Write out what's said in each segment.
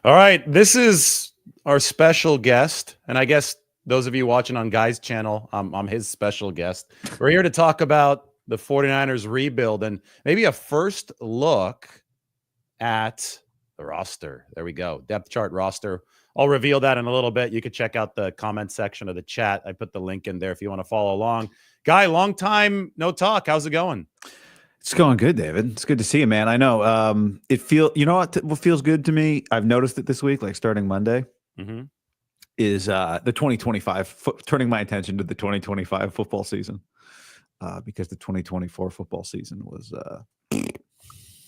All right, this is our special guest, and I guess those of you watching on Guy's channel, I'm his special guest. We're here to talk about the 49ers rebuild and maybe a first look at the roster. There we go. Depth chart roster. I'll reveal that in a little bit. You can check out the comment section of the chat. I put the link in there if you want to follow along. Guy, long time no talk. How's it going? It's going good, David. It's good to see you, man. I know. You know what feels good to me? I've noticed it this week, like starting Monday, is the 2025, turning my attention to the 2025 football season, because the 2024 football season was.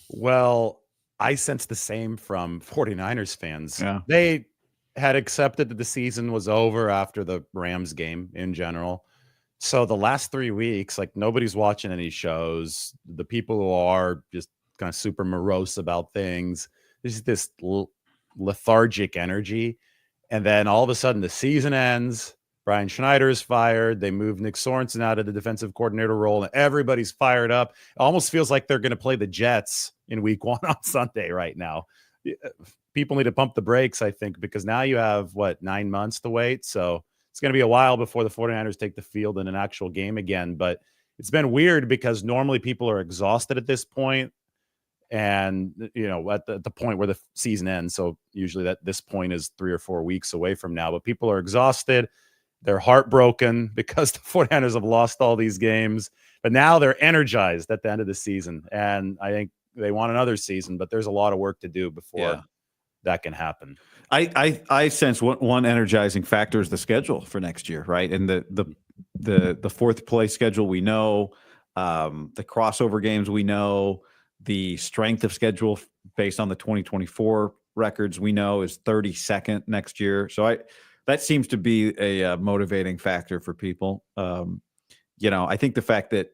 Well, I sense the same from 49ers fans. Yeah. They had accepted that the season was over after the Rams game in general. So the last 3 weeks, like nobody's watching any shows. The people who are just kind of super morose about things. There's this lethargic energy. And then all of a sudden the season ends. Brian Schneider is fired. They moved Nick Sorensen out of the defensive coordinator role, and everybody's fired up. It almost feels like they're going to play the Jets in week 1 on Sunday right now. People need to pump the brakes, I think, because now you have, 9 months to wait. So it's going to be a while before the 49ers take the field in an actual game again. But it's been weird because normally people are exhausted at this point. And, at the point where the season ends. So usually this point is 3 or 4 weeks away from now. But people are exhausted. They're heartbroken because the 49ers have lost all these games. But now they're energized at the end of the season. And I think they want another season. But there's a lot of work to do before that can happen. I sense one energizing factor is the schedule for next year, right? And the fourth place schedule we know, the crossover games we know, the strength of schedule based on the 2024 records we know is 32nd next year. So that seems to be a motivating factor for people. I think the fact that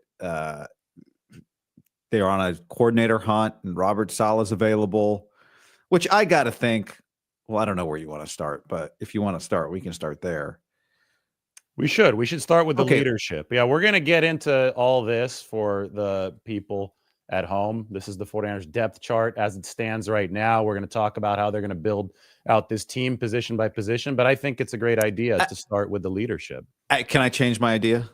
they are on a coordinator hunt and Robert Saleh is available, which I got to think. Well, I don't know where you want to start, but if you want to start, we can start there. We should start with the leadership. Yeah, we're going to get into all this for the people at home. This is the 49ers depth chart as it stands right now. We're going to talk about how they're going to build out this team position by position, but I think it's a great idea to start with the leadership. Can I change my idea?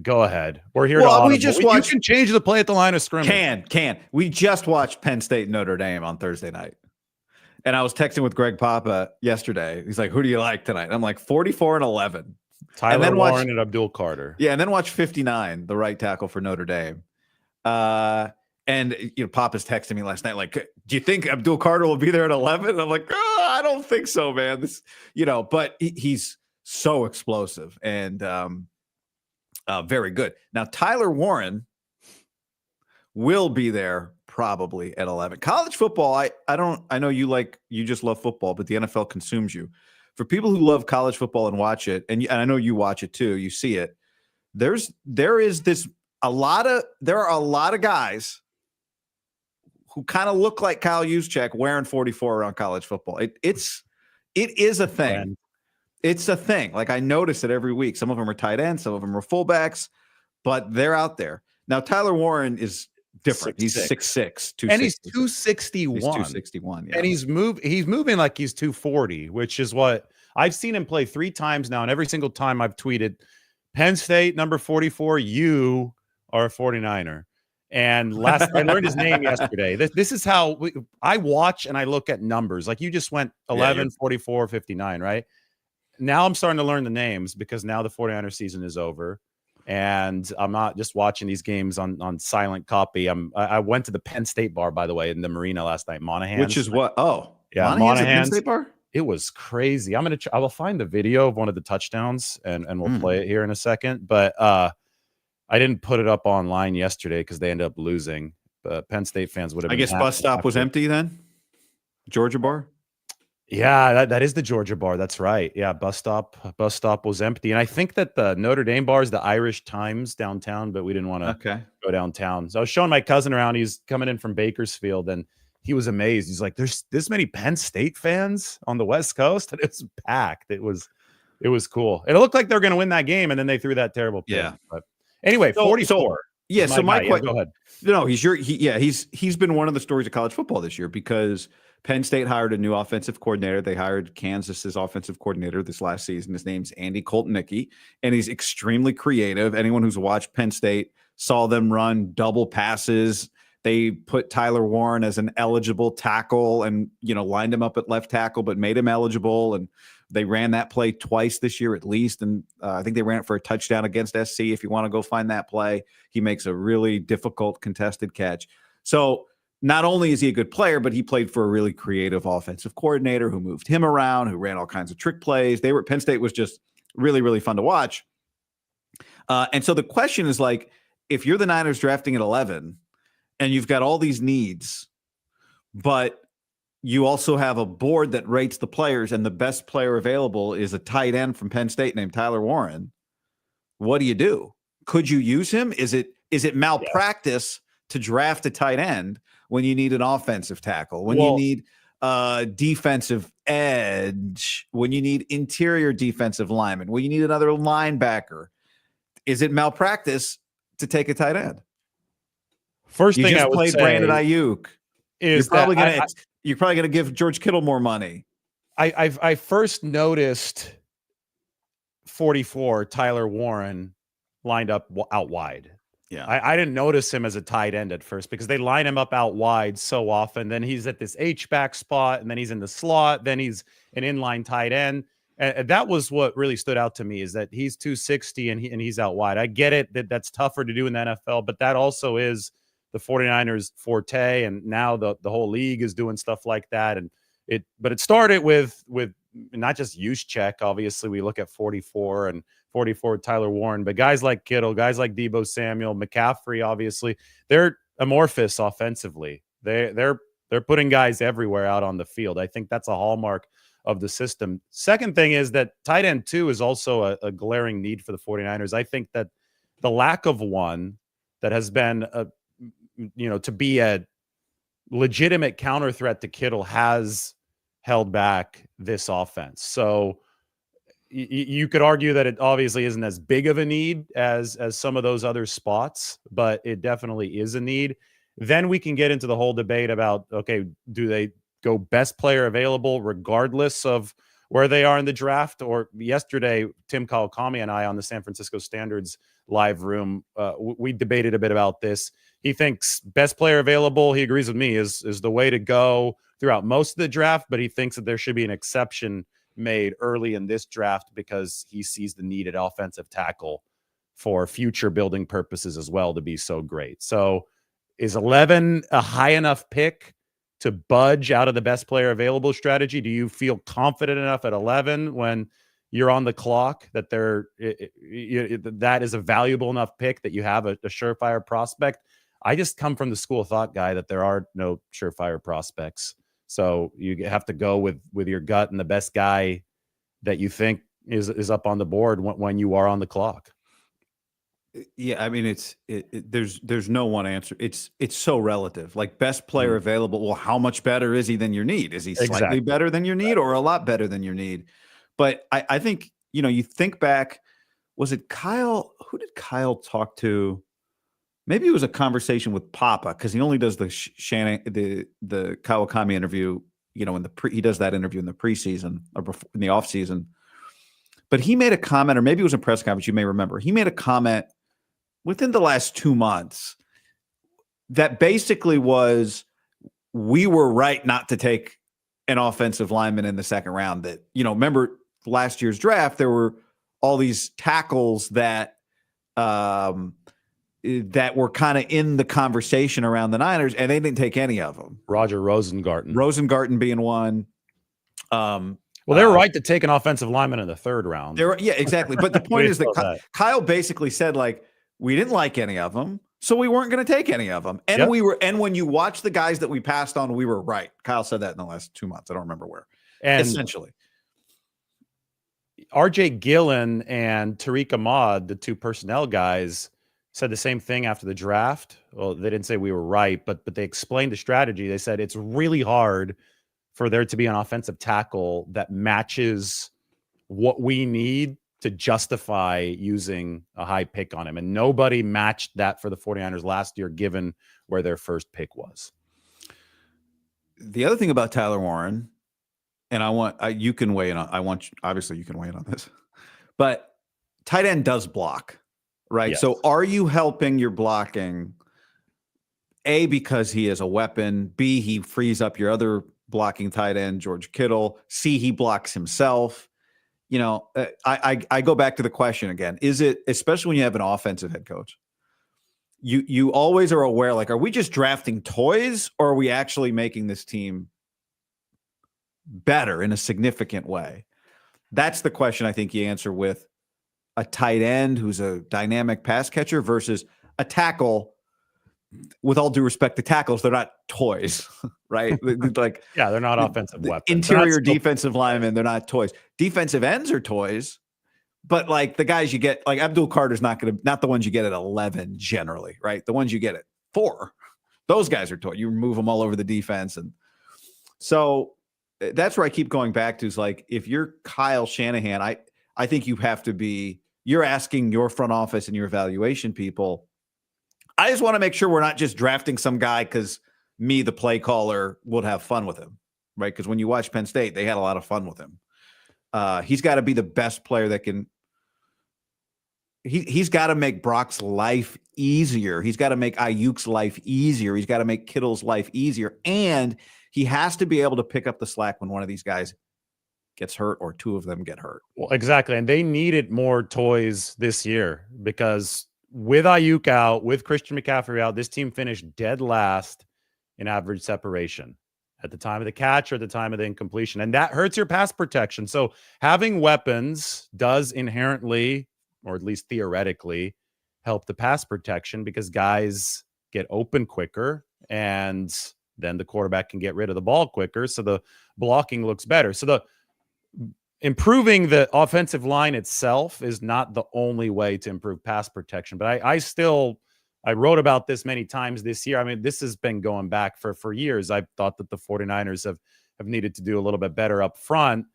Go ahead. We're here to audible. You can change the play at the line of scrimmage. Can. We just watched Penn State Notre Dame on Thursday night. And I was texting with Greg Papa yesterday. He's like, who do you like tonight? And I'm like, 44-11. Tyler Warren and Abdul Carter. Yeah, and then watch 59, the right tackle for Notre Dame. And Papa's texting me last night, like, do you think Abdul Carter will be there at 11? And I'm like, I don't think so, man. But he's so explosive and very good. Now, Tyler Warren will be there probably at 11. College football, I know you just love football, but the NFL consumes you. For people who love college football and watch it, and I know you watch it too, you see it. There are a lot of guys who kind of look like Kyle Juszczyk wearing 44 around college football. It is a thing. It's a thing. Like I notice it every week. Some of them are tight ends, some of them are fullbacks, but they're out there. Now Tyler Warren is different. He's 6'6", and he's 261. He's 261, yeah. And he's moving like he's 240, which is what I've seen him play 3 times now, and every single time I've tweeted, Penn State number 44, you are a 49er. And I learned his name yesterday. This is how I watch and I look at numbers. Like you just went 11, 44, 59, right? Now I'm starting to learn the names because now the 49er season is over. And I'm not just watching these games on silent copy. I went to the Penn State bar, by the way, in the marina last night, Monahan. Which is what? Oh, yeah, Monahan's Penn State bar? It was crazy. I will find the video of one of the touchdowns and we'll play it here in a second. But I didn't put it up online yesterday because they ended up losing. But Penn State fans would have. I guess bus stop was empty then. Georgia bar. Yeah, that is the Georgia bar. That's right. Yeah, bus stop was empty, and I think that the Notre Dame bar is the Irish Times downtown, but we didn't want to go downtown. So I was showing my cousin around. He's coming in from Bakersfield, and he was amazed. He's like, "There's this many Penn State fans on the West Coast," and it's packed. It was cool. It looked like they were going to win that game, and then they threw that terrible pick. Yeah. But anyway, 44. Yeah. So my question. Go ahead. No, he's been one of the stories of college football this year because Penn State hired a new offensive coordinator. They hired Kansas's offensive coordinator this last season. His name's Andy Koltnicki, and he's extremely creative. Anyone who's watched Penn State saw them run double passes. They put Tyler Warren as an eligible tackle and, lined him up at left tackle, but made him eligible. And they ran that play twice this year at least. And I think they ran it for a touchdown against SC. If you want to go find that play, he makes a really difficult contested catch. So not only is he a good player, but he played for a really creative offensive coordinator who moved him around, who ran all kinds of trick plays. Penn State was just really, really fun to watch. And so the question is, like, if you're the Niners drafting at 11 and you've got all these needs, but you also have a board that rates the players and the best player available is a tight end from Penn State named Tyler Warren, what do you do? Could you use him? Is it malpractice to draft a tight end when you need an offensive tackle, when you need defensive edge, when you need interior defensive lineman, when you need another linebacker? Is it malpractice to take a tight end? First you thing just I would played say Brandon Ayuk. Is you're probably gonna give George Kittle more money. I first noticed 44 Tyler Warren lined up out wide. Yeah, I didn't notice him as a tight end at first because they line him up out wide so often. Then he's at this H-back spot, and then he's in the slot. Then he's an inline tight end. And that was what really stood out to me, is that he's 260 and he's out wide. I get it that's tougher to do in the NFL, but that also is the 49ers forte. And now the whole league is doing stuff like that. But it started with not just Juszczyk. Obviously, we look at 44 and 44 Tyler Warren, but guys like Kittle, guys like Deebo Samuel, McCaffrey, obviously, they're amorphous offensively. They're putting guys everywhere out on the field. I think that's a hallmark of the system. Second thing is that tight end 2 is also a glaring need for the 49ers. I think that the lack of one that has been to be a legitimate counter threat to Kittle has held back this offense. So you could argue that it obviously isn't as big of a need as some of those other spots, but it definitely is a need. Then we can get into the whole debate about, okay, do they go best player available regardless of where they are in the draft? Or yesterday, Tim Kawakami and I on the San Francisco Standards live room, we debated a bit about this. He thinks best player available, he agrees with me, is the way to go throughout most of the draft, but he thinks that there should be an exception made early in this draft because he sees the need at offensive tackle for future building purposes as well to be so great. So is 11 a high enough pick to budge out of the best player available strategy? Do you feel confident enough at 11 when you're on the clock that that is a valuable enough pick that you have a surefire prospect? I just come from the school of thought, guy, that there are no surefire prospects. So you have to go with your gut and the best guy that you think is up on the board when you are on the clock. Yeah, I mean, there's no one answer. It's so relative. Like, best player available. Well, how much better is he than your need? Is he slightly better than your need or a lot better than your need? But I think, you think back, was it Kyle? Who did Kyle talk to? Maybe it was a conversation with Papa, because he only does the Kawakami interview, he does that interview in the preseason or before, in the offseason. But he made a comment, or maybe it was a press conference, you may remember. He made a comment within the last 2 months that basically was, we were right not to take an offensive lineman in the second round. That, remember last year's draft, there were all these tackles that were kind of in the conversation around the Niners, and they didn't take any of them. Roger Rosengarten being one. Well, they were right to take an offensive lineman in the third round. Yeah, exactly. But the point is that Kyle basically said, like, we didn't like any of them, so we weren't going to take any of them. And and when you watch the guys that we passed on, we were right. Kyle said that in the last 2 months. I don't remember where. And essentially, RJ Gillen and Tariq Ahmad, the two personnel guys, said the same thing after the draft. Well, they didn't say we were right, but they explained the strategy. They said it's really hard for there to be an offensive tackle that matches what we need to justify using a high pick on him. And nobody matched that for the 49ers last year, given where their first pick was. The other thing about Tyler Warren, and you can weigh in on, obviously you can weigh in on this, but tight end does block, right? Yes. So are you helping your blocking, A, because he is a weapon, B, he frees up your other blocking tight end, George Kittle, C, he blocks himself. You know, I go back to the question again. Is it, especially when you have an offensive head coach, you always are aware, like, are we just drafting toys or are we actually making this team better in a significant way? That's the question I think you answer with a tight end who's a dynamic pass catcher versus a tackle. With all due respect to tackles, they're not toys, right? Like, yeah, they're not offensive weapons. Interior defensive linemen, they're not toys. Defensive ends are toys, but like the guys you get, like Abdul Carter's not the ones you get at 11 generally, right? The ones you get at 4, those guys are toys. You move them all over the defense. And so that's where I keep going back to, is like, if you're Kyle Shanahan, I think you're asking your front office and your evaluation people, I just want to make sure we're not just drafting some guy because me, the play caller, would have fun with him, right? Because when you watch Penn State, they had a lot of fun with him. He's got to be the best player that can. He's got to make Brock's life easier. He's got to make Ayuk's life easier. He's got to make Kittle's life easier. And he has to be able to pick up the slack when one of these guys gets hurt or two of them get hurt. Well, exactly. And they needed more toys this year because with Ayuk out, with Christian McCaffrey out, this team finished dead last in average separation at the time of the catch or at the time of the incompletion. And that hurts your pass protection. So having weapons does inherently, or at least theoretically, help the pass protection because guys get open quicker and then the quarterback can get rid of the ball quicker. So the blocking looks better. So the improving the offensive line itself is not the only way to improve pass protection. But I wrote about this many times this year. I mean, this has been going back for years. I thought that the 49ers have needed to do a little bit better up front.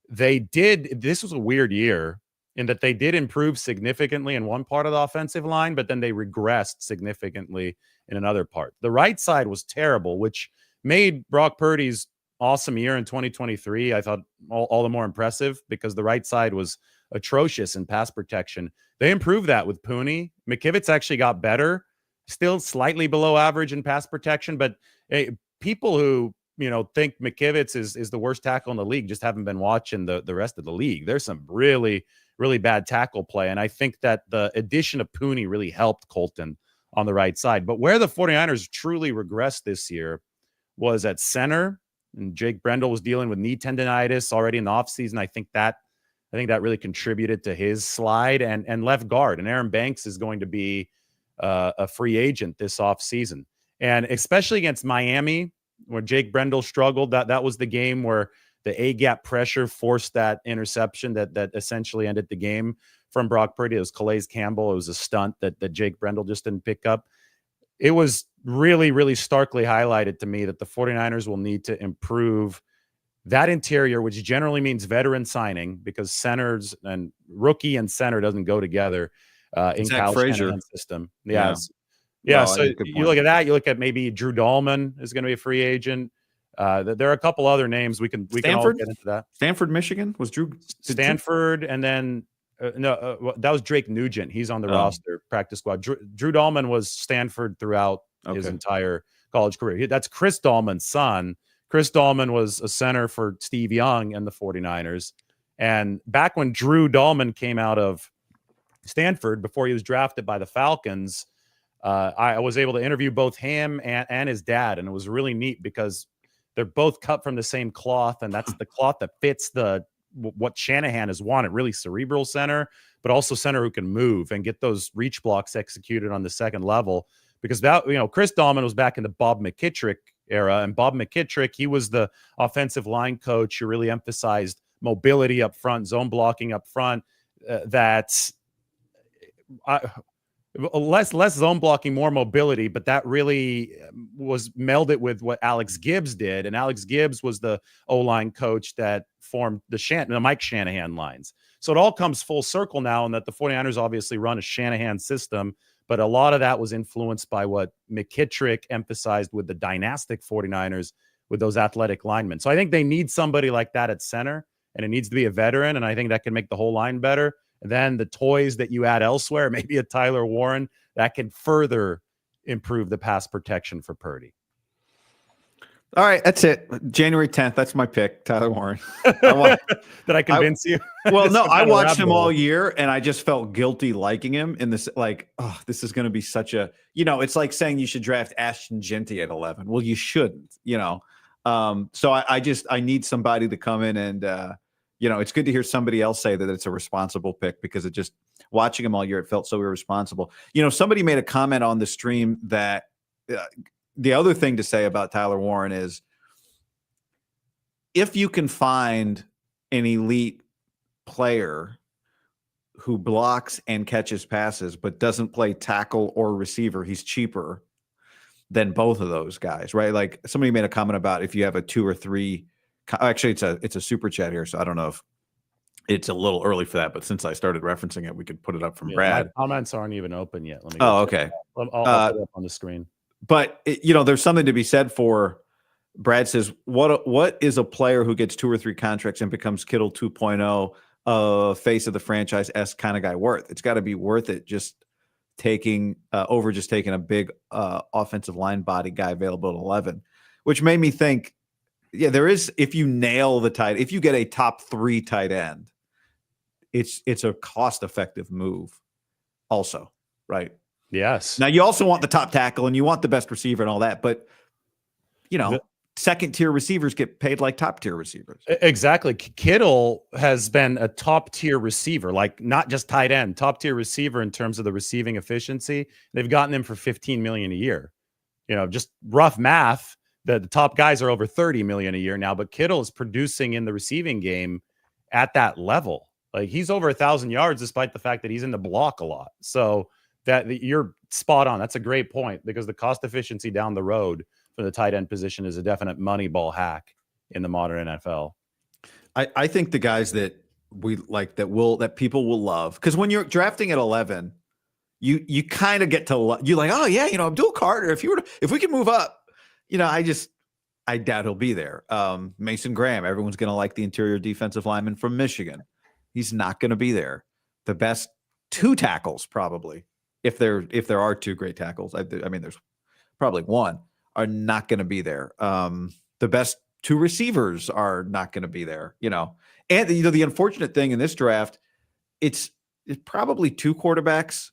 This was a weird year in that they did improve significantly in one part of the offensive line, but then they regressed significantly in another part. The right side was terrible, which made Brock Purdy's awesome year in 2023. I thought all the more impressive because the right side was atrocious in pass protection. They improved that with Pooney. McKivitz actually got better, still slightly below average in pass protection, but people who think McKivitz is the worst tackle in the league just haven't been watching the rest of the league. There's some really, really bad tackle play, and I think that the addition of Pooney really helped Colton on the right side. But where the 49ers truly regressed this year was at center. And Jake Brendel was dealing with knee tendonitis already in the offseason. I think that really contributed to his slide and left guard. And Aaron Banks is going to be a free agent this offseason. And especially against Miami, where Jake Brendel struggled, that was the game where the A-gap pressure forced that interception that essentially ended the game from Brock Purdy. It was Calais Campbell. It was a stunt that Jake Brendel just didn't pick up. It was really, really starkly highlighted to me that the 49ers will need to improve that interior, which generally means veteran signing because centers and rookie and center doesn't go together in Kyle Shanahan's system. Yeah. Yeah. So you look at that, you look at maybe Drew Dahlman is going to be a free agent. There are a couple other names we can all get into that. Stanford, Michigan was Drew Stanford. And then that was Drake Nugent. He's on the roster practice squad. Drew Dahlman was Stanford throughout his entire college career. That's Chris Dahlman's son. Chris Dahlman was a center for Steve Young and the 49ers. And back when Drew Dahlman came out of Stanford, before he was drafted by the Falcons, I was able to interview both him and his dad. And it was really neat because they're both cut from the same cloth. And that's the cloth that fits what Shanahan has wanted, really cerebral center, but also center who can move and get those reach blocks executed on the second level. Because Chris Dahlman was back in the Bob McKittrick era, and Bob McKittrick, he was the offensive line coach who really emphasized mobility up front, zone blocking up front. Less zone blocking, more mobility, but that really was melded with what Alex Gibbs did. And Alex Gibbs was the O-line coach that formed the Mike Shanahan lines. So it all comes full circle now, and that the 49ers obviously run a Shanahan system, but a lot of that was influenced by what McKittrick emphasized with the dynastic 49ers, with those athletic linemen. So I think they need somebody like that at center, and it needs to be a veteran. And I think that can make the whole line better. And then the toys that you add elsewhere, maybe a Tyler Warren, that can further improve the pass protection for Purdy. All right, that's it. January 10th. That's my pick, Tyler Warren. Did I convince you? Well, no, I watched him all year, and I just felt guilty liking him in this. Like, oh, this is going to be such a, it's like saying you should draft Ashton Genty at 11. Well, you shouldn't, So I need somebody to come in and, it's good to hear somebody else say that it's a responsible pick, because it just, watching him all year, it felt so irresponsible. Somebody made a comment on the stream that the other thing to say about Tyler Warren is, if you can find an elite player who blocks and catches passes but doesn't play tackle or receiver, he's cheaper than both of those guys, right? Like, somebody made a comment about if you have a 2 or 3. Actually, it's a super chat here, so I don't know if it's a little early for that, but since I started referencing it, we could put it up from Brad. My comments aren't even open yet. Let me. Okay. I'll put it up on the screen. But there's something to be said for. Brad says, what is a player who gets 2 or 3 contracts and becomes Kittle 2.0, face of the franchise kind of guy worth? It's got to be worth it, just taking a big offensive line body guy available at 11, which made me think, yeah, there is. If you nail if you get a top 3 tight end, it's a cost-effective move also, right? Yes. Now, you also want the top tackle and you want the best receiver and all that, but second-tier receivers get paid like top-tier receivers. Exactly. Kittle has been a top-tier receiver, like not just tight end, top-tier receiver in terms of the receiving efficiency. They've gotten him for $15 million a year. Just rough math, the top guys are over $30 million a year now, but Kittle is producing in the receiving game at that level. Like, he's over 1,000 yards despite the fact that he's in the block a lot. So you're spot on. That's a great point, because the cost efficiency down the road for the tight end position is a definite money ball hack in the modern NFL. I think the guys that we like that people will love, because when you're drafting at 11, you kind of get to you're like, oh yeah, Abdul Carter. If we can move up, I doubt he'll be there. Mason Graham, everyone's going to like the interior defensive lineman from Michigan. He's not going to be there. The best 2 tackles, probably, if there are 2 great tackles. I mean, there's probably 1, are not going to be there. The best 2 receivers are not going to be there. And the unfortunate thing in this draft, it's probably 2 quarterbacks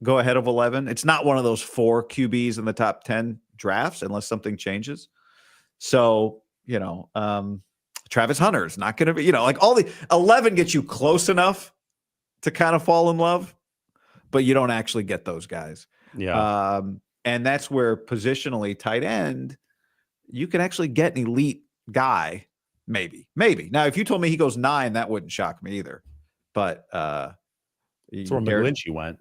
go ahead of 11. It's not one of those 4 QBs in the top 10 drafts unless something changes. So, Travis Hunter's not going to be, like, all the 11 gets you close enough to kind of fall in love, but you don't actually get those guys. Yeah. And that's where positionally tight end, you can actually get an elite guy. Maybe. Now, if you told me he goes 9, that wouldn't shock me either. But that's where McGlinchey went.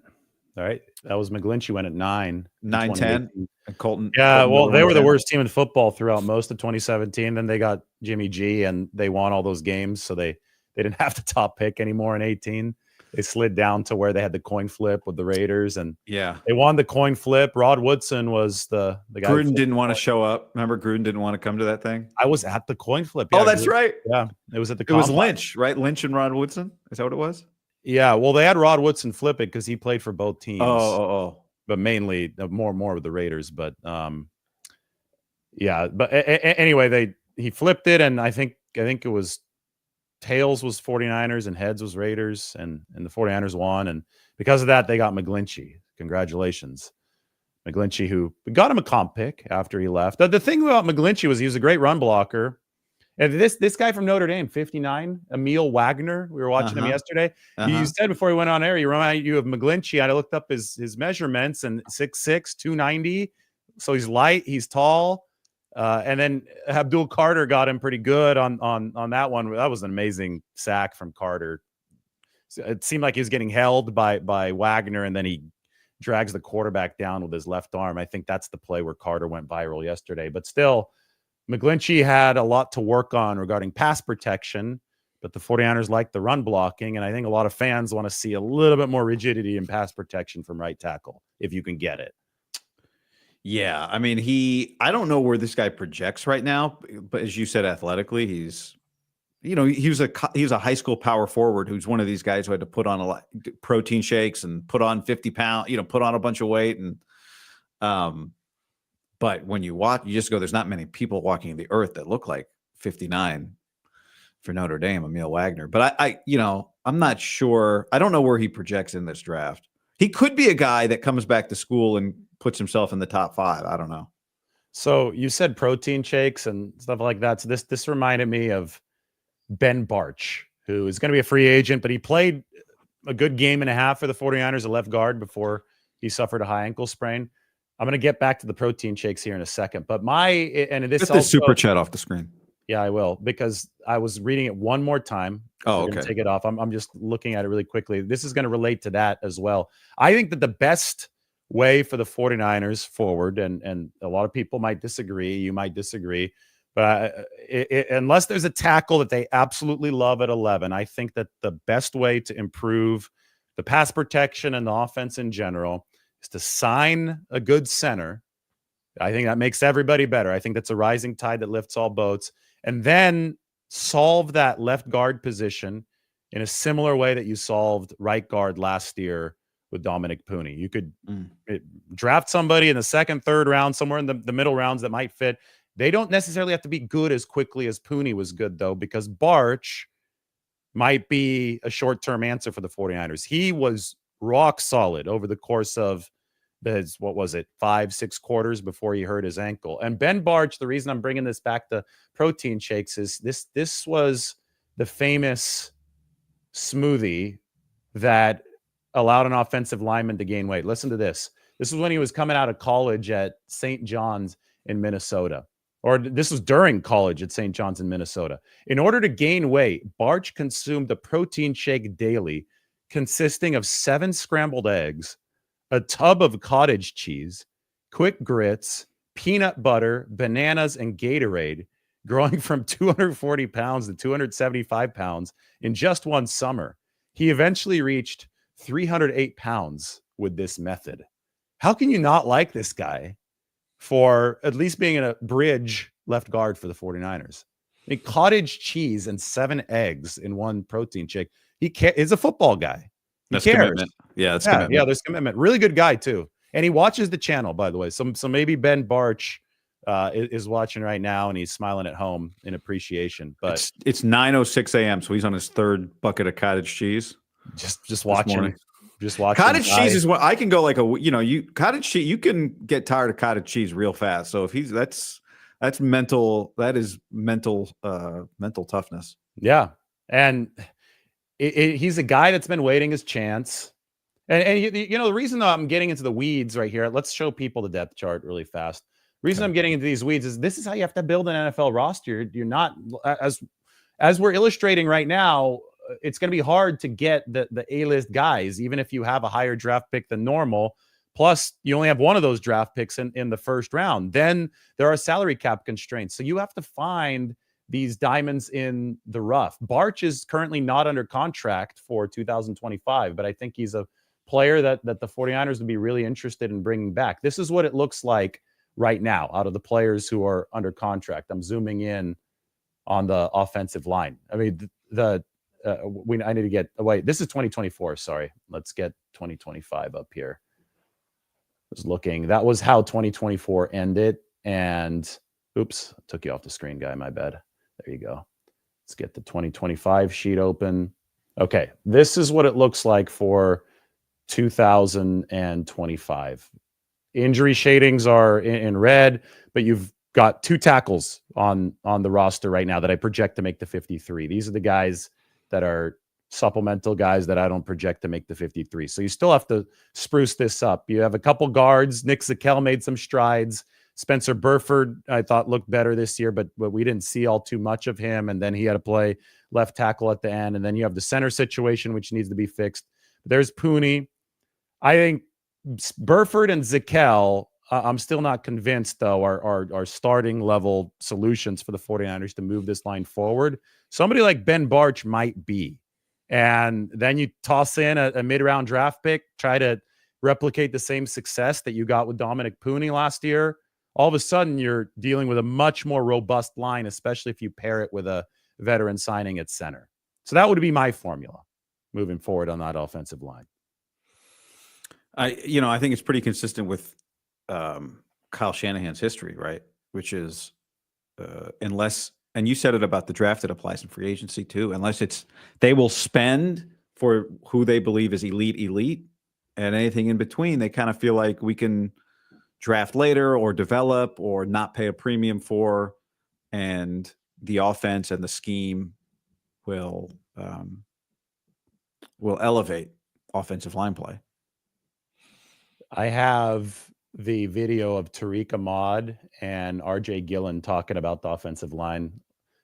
All right. That was McGlinchey went at 9. 9-10. And Colton. Yeah. Colton well, they were the 10. worst team in football throughout most of 2017. Then they got Jimmy G and they won all those games. So they didn't have the top pick anymore in 18. They slid down to where they had the coin flip with the Raiders, and they won the coin flip. Rod Woodson was the guy. Gruden didn't want to show up. Remember, Gruden didn't want to come to that thing. I was at the coin flip. Yeah, that's right. Yeah, it was at the. It was Lynch, right? Lynch and Rod Woodson. Is that what it was? Yeah. Well, they had Rod Woodson flip it because he played for both teams. Oh. But mainly more with the Raiders. But yeah. But anyway, he flipped it, and I think it was. Tails was 49ers and heads was Raiders, and the 49ers won. And because of that, they got McGlinchey. Congratulations. McGlinchey, who got him a comp pick after he left. The thing about McGlinchey was he was a great run blocker. And this guy from Notre Dame, 59, Emil Wagner, we were watching him yesterday. You said before he went on air, he reminded you of McGlinchey. I looked up his measurements, and 6'6", 290. So he's light, he's tall. And then Abdul Carter got him pretty good on that one. That was an amazing sack from Carter. It seemed like he was getting held by Wagner, and then he drags the quarterback down with his left arm. I think that's the play where Carter went viral yesterday. But still, McGlinchey had a lot to work on regarding pass protection, but the 49ers like the run blocking, and I think a lot of fans want to see a little bit more rigidity in pass protection from right tackle if you can get it. Yeah, I mean, I don't know where this guy projects right now, but as you said, athletically, he's, he was a high school power forward who's one of these guys who had to put on a lot protein shakes and put on 50 pounds, put on a bunch of weight. And, but when you watch, you just go, there's not many people walking the earth that look like 59 for Notre Dame, Emil Wagner. But I'm not sure. I don't know where he projects in this draft. He could be a guy that comes back to school and puts himself in the top 5. I don't know. So you said protein shakes and stuff like that. So this reminded me of Ben Bartch, who is going to be a free agent, but he played a good game and a half for the 49ers, a left guard, before he suffered a high ankle sprain. I'm going to get back to the protein shakes here in a second. But get this super chat off the screen. Yeah, I will, because I was reading it one more time. Oh, okay. Take it off. I'm just looking at it really quickly. This is going to relate to that as well. I think that the best way for the 49ers forward, and a lot of people might disagree, you might disagree, but unless there's a tackle that they absolutely love at 11, I think that the best way to improve the pass protection and the offense in general is to sign a good center. I think that makes everybody better. I think that's a rising tide that lifts all boats. And then solve that left guard position in a similar way that you solved right guard last year with Dominic Puni. You could draft somebody in the second, third round, somewhere in the middle rounds that might fit. They don't necessarily have to be good as quickly as Puni was good, though, because Bartch might be a short-term answer for the 49ers. He was rock solid over the course of 5-6 quarters before he hurt his ankle. And Ben Bartch, the reason I'm bringing this back to protein shakes is this was the famous smoothie that allowed an offensive lineman to gain weight. Listen to this. This was when he was coming out of college at St. John's in Minnesota. Or this was during college at St. John's in Minnesota. In order to gain weight, Bartch consumed a protein shake daily consisting of 7 scrambled eggs, a tub of cottage cheese, quick grits, peanut butter, bananas, and Gatorade, growing from 240 pounds to 275 pounds in just one summer. He eventually reached 308 pounds with this method. How can you not like this guy for at least being in a bridge left guard for the 49ers? I mean, cottage cheese and 7 eggs in one protein shake. He's a football guy. That's commitment. Yeah, that's commitment. Yeah, there's commitment. Really good guy too, and he watches the channel, by the way. So maybe Ben Bartch is watching right now, and he's smiling at home in appreciation. But it's 9:06 a.m., so he's on his 3rd bucket of cottage cheese. Just watching. Just watching. Cottage cheese is what I can go like cottage cheese. You can get tired of cottage cheese real fast. So if that's mental. That is mental toughness. Yeah, and he's a guy that's been waiting his chance. And the reason though I'm getting into the weeds right here, let's show people the depth chart really fast. The reason I'm getting into these weeds is this is how you have to build an NFL roster. You're not, as we're illustrating right now, it's going to be hard to get the A-list guys, even if you have a higher draft pick than normal. Plus, you only have one of those draft picks in the first round. Then there are salary cap constraints. So you have to find these diamonds in the rough. Bartch is currently not under contract for 2025, but I think he's a player that the 49ers would be really interested in bringing back. This is what it looks like right now out of the players who are under contract. I'm zooming in on the offensive line. I mean, I need to get wait. This is 2024. Sorry, let's get 2025 up here. I was looking. That was how 2024 ended. And oops, took you off the screen, guy. My bad. There you go. Let's get the 2025 sheet open. Okay, this is what it looks like for 2025. Injury shadings are in red, but you've got 2 tackles on the roster right now that I project to make the 53. These are the guys that are supplemental guys that I don't project to make the 53. So you still have to spruce this up. You have a couple guards. Nick Zakelj made some strides. Spencer Burford, I thought, looked better this year, but we didn't see all too much of him. And then he had to play left tackle at the end. And then you have the center situation, which needs to be fixed. There's Puni. I think Burford and Zakelj, I'm still not convinced, though, are starting level solutions for the 49ers to move this line forward. Somebody like Ben Bartch might be. And then you toss in a mid-round draft pick, try to replicate the same success that you got with Dominic Pooney last year, all of a sudden you're dealing with a much more robust line, especially if you pair it with a veteran signing at center. So that would be my formula moving forward on that offensive line. I think it's pretty consistent with Kyle Shanahan's history, right? Which is unless, and you said it about the draft, it applies in free agency too, unless they will spend for who they believe is elite, and anything in between, they kind of feel like we can draft later or develop or not pay a premium for, and the offense and the scheme will elevate offensive line play. I have the video of Tariq Ahmad and RJ Gillen talking about the offensive line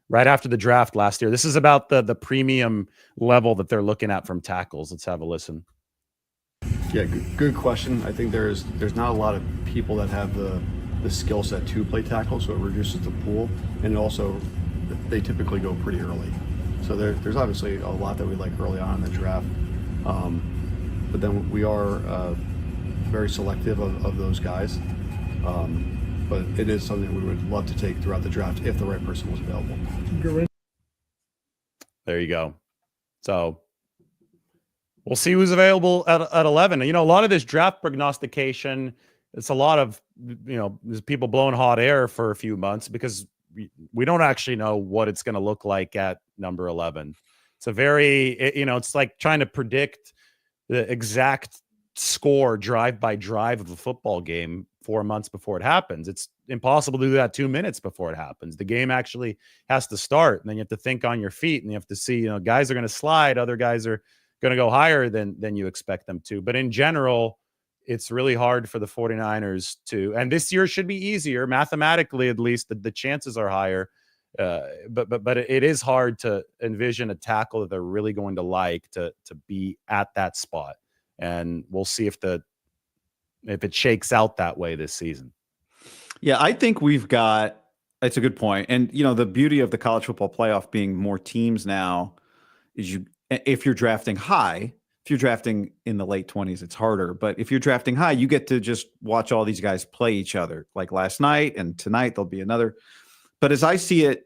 right after the draft last year. This is about the premium level that they're looking at from tackles. Let's have a listen. Yeah, good question. I think there's not a lot of people that have the skill set to play tackle, so it reduces the pool, and also they typically go pretty early. So there's obviously a lot that we like early on in the draft, but then we are very selective of those guys. But it is something we would love to take throughout the draft if the right person was available. There you go. So we'll see who's available at 11. A lot of this draft prognostication, it's a lot of, there's people blowing hot air for a few months because we don't actually know what it's going to look like at number 11. It's a very, it's like trying to predict the exact score drive by drive of a football game 4 months before it happens. It's impossible to do that 2 minutes before it happens. The game actually has to start, and then you have to think on your feet, and you have to see, guys are going to slide, other guys are going to go higher than you expect them to. But in general, it's really hard for the 49ers to, and this year should be easier mathematically, at least the chances are higher. But it is hard to envision a tackle that they're really going to like to be at that spot. And we'll see if it shakes out that way this season. Yeah, I think it's a good point. And, the beauty of the college football playoff being more teams now is if you're drafting high, if you're drafting in the late 20s, it's harder. But if you're drafting high, you get to just watch all these guys play each other. Like last night and tonight, there'll be another. But as I see it,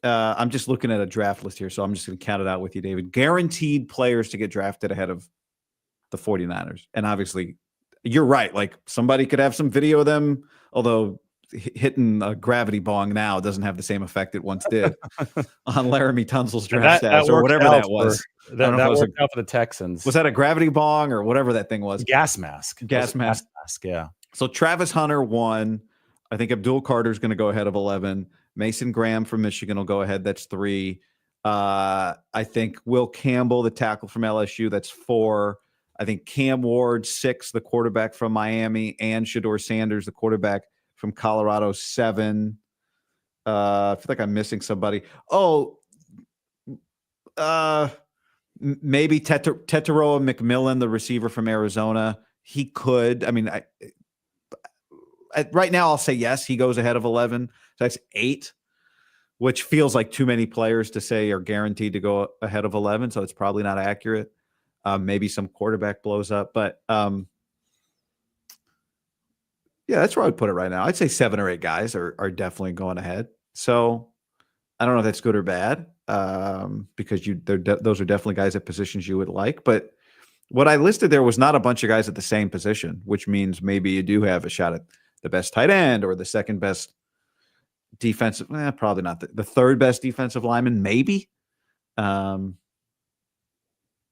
I'm just looking at a draft list here, so I'm just going to count it out with you, David. Guaranteed players to get drafted ahead of the 49ers. And obviously, you're right. Like somebody could have some video of them, although hitting a gravity bong now doesn't have the same effect it once did on Laramie Tunsil's draft stats or whatever that was. That worked out for the Texans. Was that a gravity bong or whatever that thing was? Gas mask. Gas mask, yeah. So Travis Hunter won. I think Abdul Carter is going to go ahead of 11. Mason Graham from Michigan will go ahead. That's 3. I think Will Campbell, the tackle from LSU, that's 4. I think Cam Ward, 6, the quarterback from Miami, and Shedeur Sanders, the quarterback from Colorado, 7. I feel like I'm missing somebody. Maybe Tetairoa McMillan, the receiver from Arizona. He could. I mean, right now I'll say yes, he goes ahead of 11. So that's 8, which feels like too many players to say are guaranteed to go ahead of 11. So it's probably not accurate. Maybe some quarterback blows up, but yeah, that's where I would put it right now. I'd say 7 or 8 guys are definitely going ahead. So I don't know if that's good or bad, because those are definitely guys at positions you would like. But what I listed there was not a bunch of guys at the same position, which means maybe you do have a shot at the best tight end or the second best defensive. Probably not the third best defensive lineman, maybe.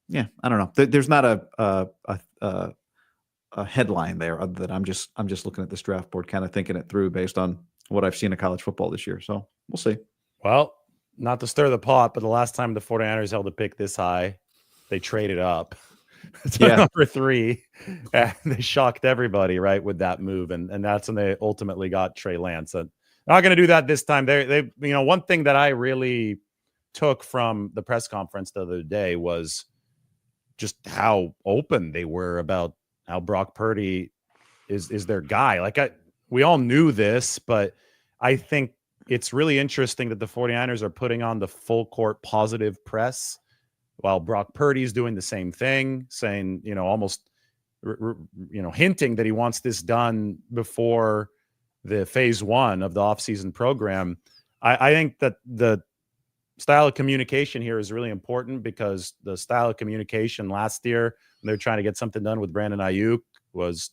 Yeah, I don't know. There's not a headline there other than I'm just looking at this draft board, kind of thinking it through based on what I've seen in college football this year. So we'll see. Well, not to stir the pot, but the last time the 49ers held a pick this high, they traded up to number 3. And they shocked everybody, right, with that move. And that's when they ultimately got Trey Lance. And not going to do that this time. They one thing that I really took from the press conference the other day was just how open they were about how Brock Purdy is their guy. Like we all knew this, but I think it's really interesting that the 49ers are putting on the full court positive press while Brock Purdy's doing the same thing, saying, almost hinting that he wants this done before the phase 1 of the offseason program. I think that the style of communication here is really important, because the style of communication last year when they're trying to get something done with Brandon Ayuk was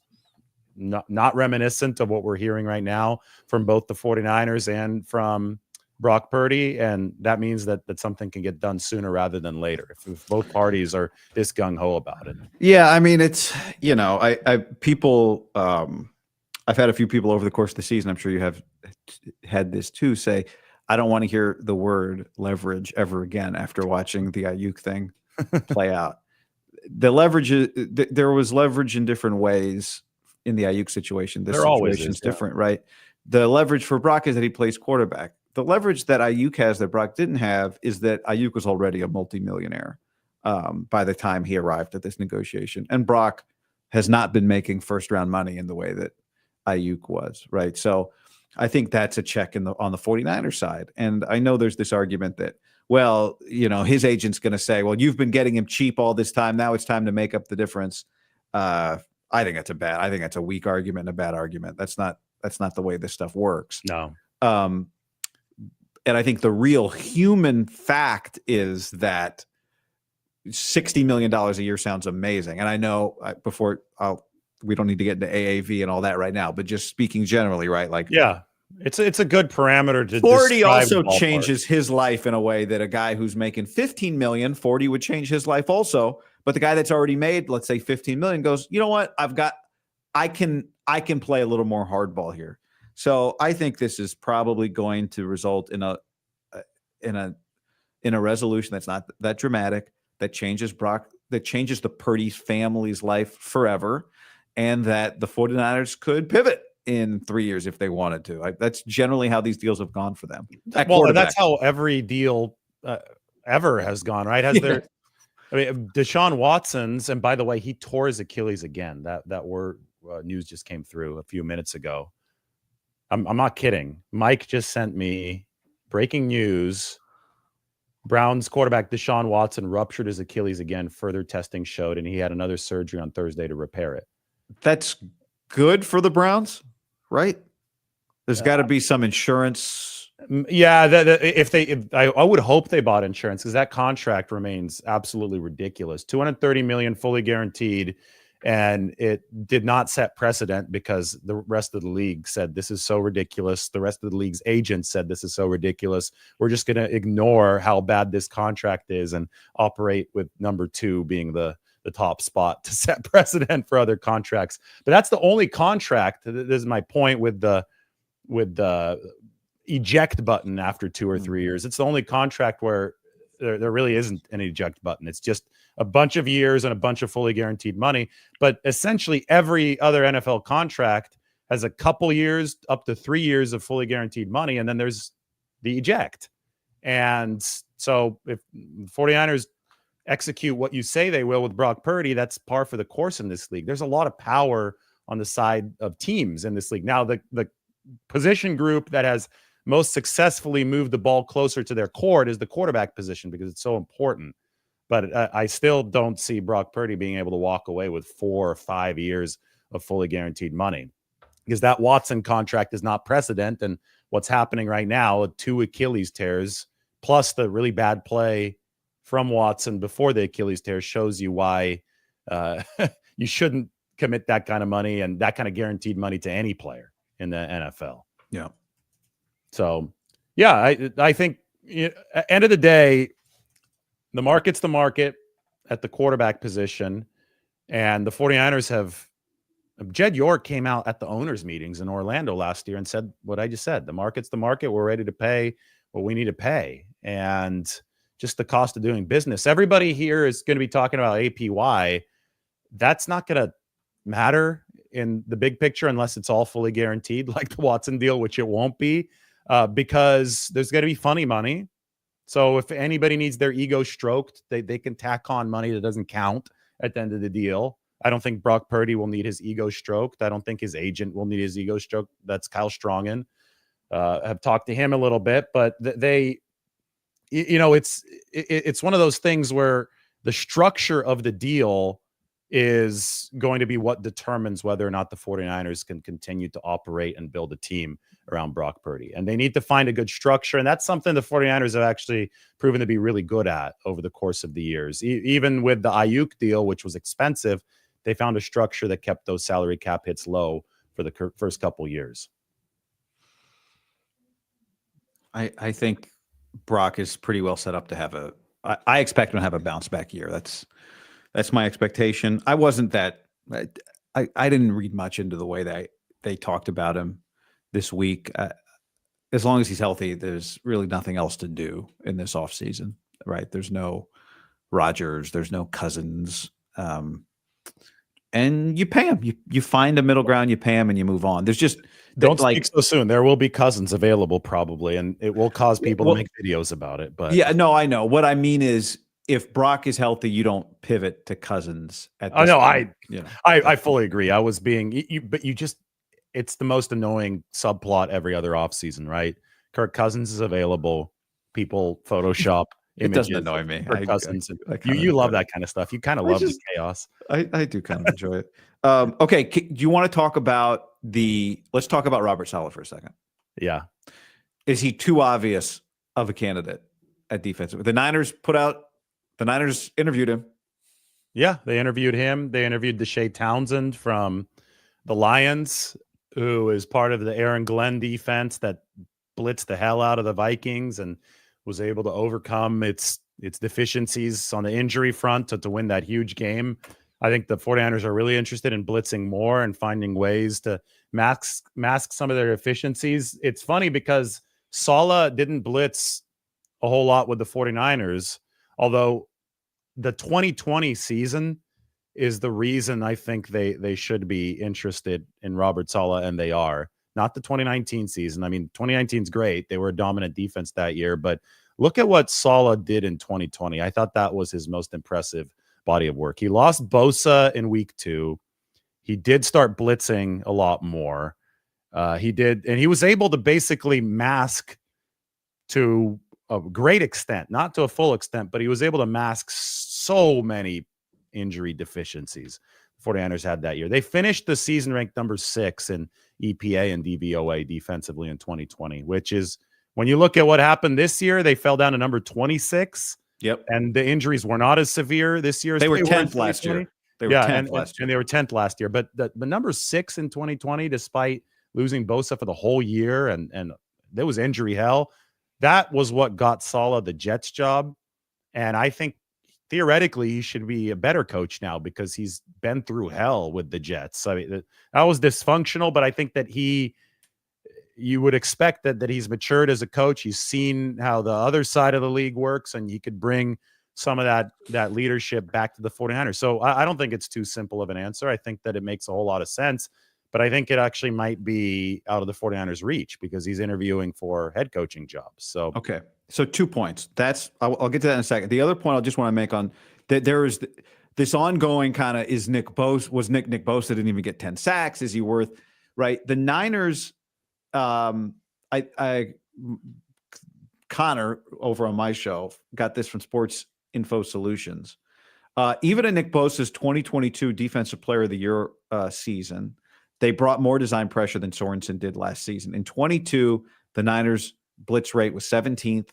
not reminiscent of what we're hearing right now from both the 49ers and from Brock Purdy. And that means that something can get done sooner rather than later if both parties are this gung-ho about it. Yeah, I mean, it's, people, I've had a few people over the course of the season, I'm sure you have had this too, say, I don't want to hear the word leverage ever again after watching the Ayuk thing play out. The leverage, there was leverage in different ways in the Ayuk situation. This situation is different, right? The leverage for Brock is that he plays quarterback. The leverage that Ayuk has that Brock didn't have is that Ayuk was already a multimillionaire by the time he arrived at this negotiation. And Brock has not been making first-round money in the way that Ayuk was, right? So I think that's a check on the 49ers side. And I know there's this argument that, well, his agent's going to say, well, you've been getting him cheap all this time. Now it's time to make up the difference. I think that's a weak argument and a bad argument. That's not the way this stuff works. No. And I think the real human fact is that $60 million a year sounds amazing. And I know we don't need to get into AAV and all that right now, but just speaking generally, right? Like, yeah, it's a good parameter to. Purdy also changes his life in a way that a guy who's making $15 million, 40 would change his life also. But the guy that's already made, let's say, $15 million goes, you know what? I can play a little more hardball here. So I think this is probably going to result in a resolution that's not that dramatic, that changes the Purdy family's life forever, and that the 49ers could pivot in 3 years if they wanted to. That's generally how these deals have gone for them. Well, that's how every deal ever has gone, right? Deshaun Watson's, and by the way, he tore his Achilles again. That news just came through a few minutes ago. I'm not kidding. Mike just sent me breaking news. Browns quarterback Deshaun Watson ruptured his Achilles again. Further testing showed, and he had another surgery on Thursday to repair it. That's good for the Browns, right? There's got to be some insurance. Yeah, I would hope they bought insurance, because that contract remains absolutely ridiculous. $230 million fully guaranteed, and it did not set precedent because the rest of the league said this is so ridiculous. The rest of the league's agents said this is so ridiculous. We're just going to ignore how bad this contract is and operate with number 2 being the top spot to set precedent for other contracts. But that's the only contract. This is my point with the eject button after 2 or 3 years. It's the only contract where there really isn't an eject button. It's just a bunch of years and a bunch of fully guaranteed money. But essentially every other NFL contract has a couple years up to 3 years of fully guaranteed money, and then there's the eject. And so if the 49ers execute what you say they will with Brock Purdy, that's par for the course in this league. There's a lot of power on the side of teams in this league. Now, the position group that has most successfully moved the ball closer to their court is the quarterback position, because it's so important. But I still don't see Brock Purdy being able to walk away with 4 or 5 years of fully guaranteed money, because that Watson contract is not precedent. And what's happening right now, 2 Achilles tears, plus the really bad play from Watson before the Achilles tear, shows you why you shouldn't commit that kind of money and that kind of guaranteed money to any player in the NFL. Yeah. So, yeah, I think at the end of the day, the market's the market at the quarterback position. And the 49ers have – Jed York came out at the owners' meetings in Orlando last year and said what I just said. The market's the market. We're ready to pay what we need to pay. And just the cost of doing business. Everybody here is going to be talking about APY. That's not going to matter in the big picture unless it's all fully guaranteed, like the Watson deal, which it won't be, because there's going to be funny money. So if anybody needs their ego stroked, they can tack on money that doesn't count at the end of the deal. I don't think Brock Purdy will need his ego stroked. I don't think his agent will need his ego stroked. That's Kyle Strongen. I've talked to him a little bit, but it's one of those things where the structure of the deal is going to be what determines whether or not the 49ers can continue to operate and build a team around Brock Purdy. And they need to find a good structure. And that's something the 49ers have actually proven to be really good at over the course of the years. Even with the Ayuk deal, which was expensive, they found a structure that kept those salary cap hits low for the first couple years. I think Brock is pretty well set up to have I expect him to have a bounce back year. That's my expectation. I wasn't that, I didn't read much into the way that they talked about him this week. As long as he's healthy, there's really nothing else to do in this offseason, right? There's no Rodgers, there's no Cousins. And you pay him. You find a middle ground, you pay him, and you move on. There's just don't speak so soon. There will be Cousins available probably, and it will cause people to make videos about it. But yeah, no, I know. What I mean is, if Brock is healthy, you don't pivot to Cousins. I fully agree. I was being but it's the most annoying subplot every other offseason, right? Kirk Cousins is available. People Photoshop. It doesn't annoy me. Cousins. You love that kind of stuff. You kind of love the chaos. I do kind of enjoy it. Okay. Do you want to talk about let's talk about Robert Saleh for a second. Yeah. Is he too obvious of a candidate at defensive? The Niners interviewed him. Yeah. They interviewed him. They interviewed Deshae Townsend from the Lions, who is part of the Aaron Glenn defense that blitzed the hell out of the Vikings and was able to overcome its deficiencies on the injury front to win that huge game. I think the 49ers are really interested in blitzing more and finding ways to mask some of their deficiencies. It's funny because Saleh didn't blitz a whole lot with the 49ers, although the 2020 season is the reason I think they should be interested in Robert Saleh, and they are. Not the 2019 season. I mean, 2019 is great. They were a dominant defense that year, but look at what Saleh did in 2020. I thought that was his most impressive body of work. He lost Bosa in week 2. He did start blitzing a lot more. He did, and he was able to basically mask to a great extent, not to a full extent, but he was able to mask so many injury deficiencies 49ers had that year. They finished the season ranked number 6 in EPA and DVOA defensively in 2020, which is, when you look at what happened this year, they fell down to number 26. Yep. And the injuries were not as severe this year. They were 10th last year. They were 10th last year. And they were 10th last year. But the number 6 in 2020, despite losing Bosa for the whole year, and there was injury hell, that was what got Saleh the Jets job. And I think theoretically, he should be a better coach now because he's been through hell with the Jets. I mean, that was dysfunctional, but I think that you would expect that he's matured as a coach. He's seen how the other side of the league works, and he could bring some of that leadership back to the 49ers. So I don't think it's too simple of an answer. I think that it makes a whole lot of sense, but I think it actually might be out of the 49ers' reach because he's interviewing for head coaching jobs. So okay. So 2 points. I'll get to that in a second. The other point I just want to make on that, there is this ongoing kind of, is Nick Bosa didn't even get 10 sacks? Is he worth, right? The Niners, Connor over on my show got this from Sports Info Solutions. Even in Nick Bosa's 2022 Defensive Player of the Year season, they brought more design pressure than Sorensen did last season. In 22, the Niners blitz rate was 17th.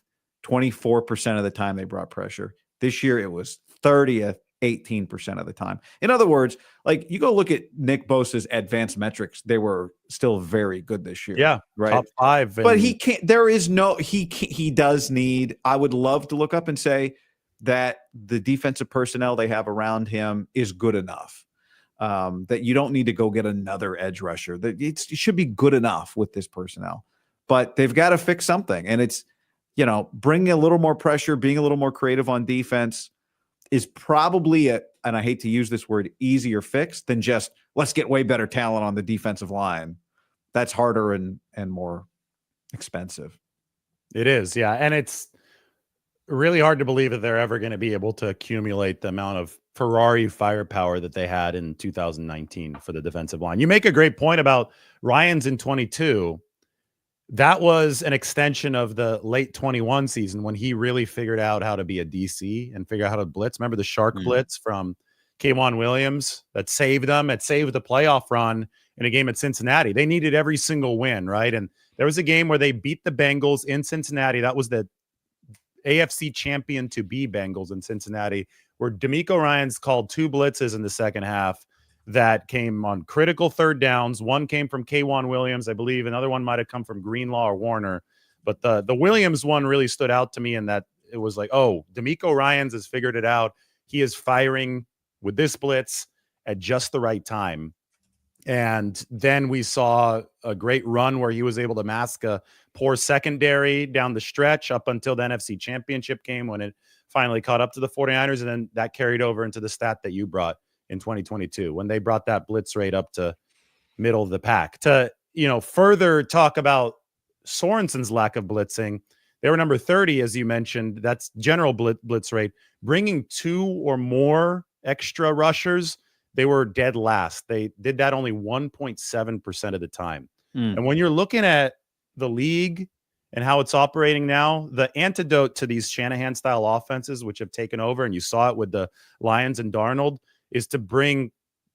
24% of the time they brought pressure. This year it was 30th, 18% of the time. In other words, like, you go look at Nick Bosa's advanced metrics, they were still very good this year. Yeah, right. Top 5. But he can't. There is no. He does need. I would love to look up and say that the defensive personnel they have around him is good enough. That you don't need to go get another edge rusher. That it should be good enough with this personnel. But they've got to fix something, and it's, bringing a little more pressure, being a little more creative on defense is probably and I hate to use this word, easier fix than just let's get way better talent on the defensive line. That's harder and more expensive. It is, yeah. And it's really hard to believe that they're ever going to be able to accumulate the amount of Ferrari firepower that they had in 2019 for the defensive line. You make a great point about Ryans in 22. That was an extension of the late 21 season when he really figured out how to be a DC and figure out how to blitz. Remember the shark blitz from K'Wan Williams that saved them. It saved the playoff run in a game at Cincinnati. They needed every single win, right? And there was a game where they beat the Bengals in Cincinnati. That was the AFC champion to be Bengals in Cincinnati, where DeMeco Ryans called 2 blitzes in the second half that came on critical third downs. One came from K'Wan Williams, I believe. Another one might have come from Greenlaw or Warner. But the Williams one really stood out to me in that it was like, oh, DeMeco Ryans has figured it out. He is firing with this blitz at just the right time. And then we saw a great run where he was able to mask a poor secondary down the stretch up until the NFC Championship game when it finally caught up to the 49ers. And then that carried over into the stat that you brought in 2022 when they brought that blitz rate up to middle of the pack. To, further talk about Sorensen's lack of blitzing, they were number 30, as you mentioned. That's general blitz rate. Bringing 2 or more extra rushers, they were dead last. They did that only 1.7% of the time. And when you're looking at the league and how it's operating now, the antidote to these Shanahan-style offenses, which have taken over, and you saw it with the Lions and Darnold, is to bring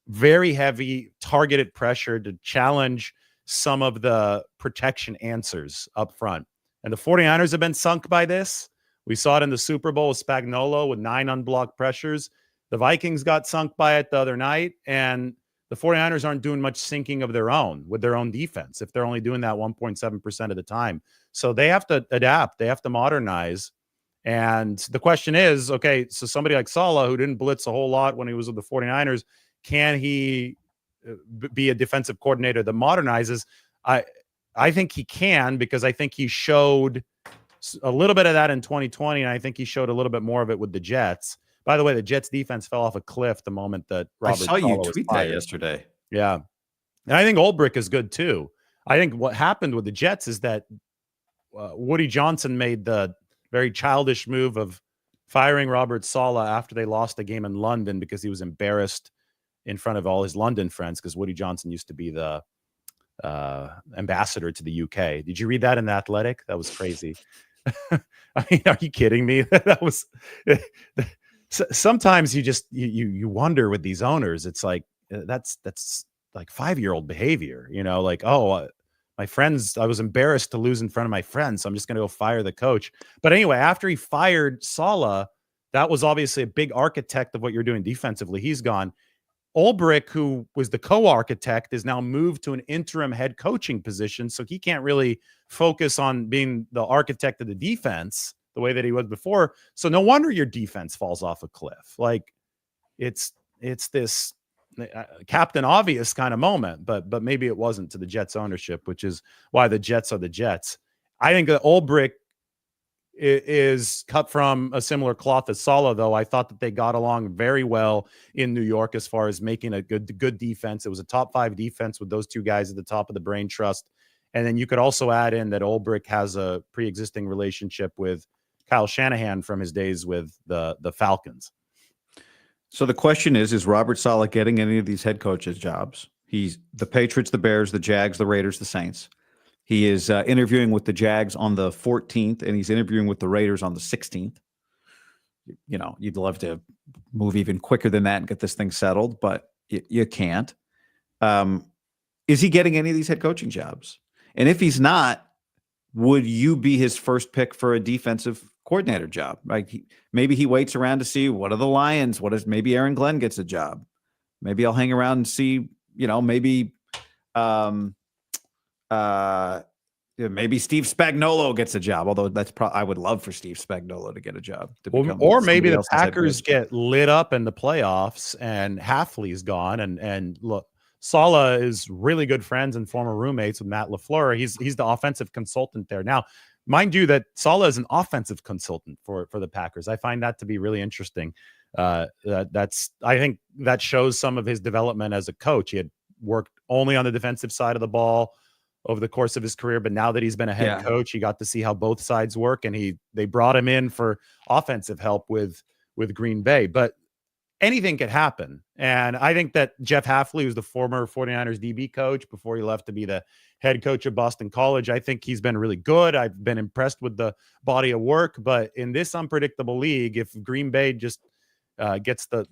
very heavy targeted pressure to challenge some of the protection answers up front. And the 49ers have been sunk by this. We saw it in the Super Bowl with Spagnuolo with 9 unblocked pressures. The Vikings got sunk by it the other night, and the 49ers aren't doing much sinking of their own with their own defense if they're only doing that 1.7% of the time. So they have to adapt. They have to modernize. And the question is, okay, so somebody like Saleh, who didn't blitz a whole lot when he was with the 49ers, can he be a defensive coordinator that modernizes? I think he can, because I think he showed a little bit of that in 2020, and I think he showed a little bit more of it with the Jets. By the way, the Jets defense fell off a cliff the moment that Robert I saw you Saleh tweet was that fired. yesterday. Yeah. And I think Olbrich is good too. I think what happened with the Jets is that Woody Johnson made the very childish move of firing Robert Saleh after they lost a game in London because he was embarrassed in front of all his London friends, because Woody Johnson used to be the ambassador to the UK. Did you read that in The Athletic? That was crazy. I mean, are you kidding me? That was sometimes you wonder with these owners. It's like that's like 5-year-old behavior, like, oh, my friends, I was embarrassed to lose in front of my friends, so I'm just going to go fire the coach. But anyway, after he fired Saleh, that was obviously a big architect of what you're doing defensively. He's gone. Olbrich, who was the co-architect, is now moved to an interim head coaching position, so he can't really focus on being the architect of the defense the way that he was before. So no wonder your defense falls off a cliff. Like it's this Captain Obvious kind of moment, but maybe it wasn't to the Jets ownership, which is why the Jets are the Jets. I think that Olbrich is cut from a similar cloth as Saleh, though. I thought that they got along very well in New York as far as making a good defense. It was a top 5 defense with those 2 guys at the top of the brain trust. And then you could also add in that Olbrich has a pre-existing relationship with Kyle Shanahan from his days with the Falcons. So the question is Robert Saleh getting any of these head coaches jobs? He's the Patriots, the Bears, the Jags, the Raiders, the Saints. He is interviewing with the Jags on the 14th, and he's interviewing with the Raiders on the 16th. You'd love to move even quicker than that and get this thing settled, but you can't. Is he getting any of these head coaching jobs? And if he's not, would you be his first pick for a defensive coordinator job? Like maybe he waits around to see what are the Lions, maybe Aaron Glenn gets a job. Maybe I'll hang around and see, maybe maybe Steve Spagnuolo gets a job, although I would love for Steve Spagnuolo to get a job. Or maybe the Packers get lit up in the playoffs and Hafley's gone. And look, Saleh is really good friends and former roommates with Matt LaFleur. He's the offensive consultant there. Now, mind you that Saleh is an offensive consultant for the Packers. I find that to be really interesting. I think that shows some of his development as a coach. He had worked only on the defensive side of the ball over the course of his career, but now that he's been a head coach, he got to see how both sides work, and they brought him in for offensive help with Green Bay. But anything could happen. And I think that Jeff Hafley, who's the former 49ers DB coach before he left to be the head coach of Boston College, I think he's been really good. I've been impressed with the body of work. But in this unpredictable league, if Green Bay just gets the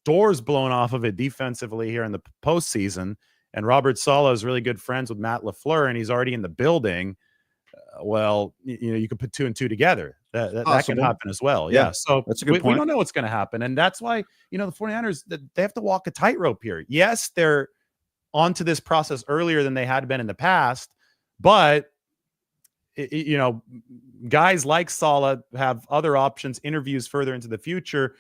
doors blown off of it defensively here in the postseason, and Robert Saleh is really good friends with Matt LaFleur, and he's already in the building. Well, you can put 2 and 2 together. That can happen as well. Yeah. So that's a good point. We don't know what's going to happen. And that's why, the 49ers, they have to walk a tightrope here. Yes, they're onto this process earlier than they had been in the past, but guys like Saleh have other options, interviews further into the future.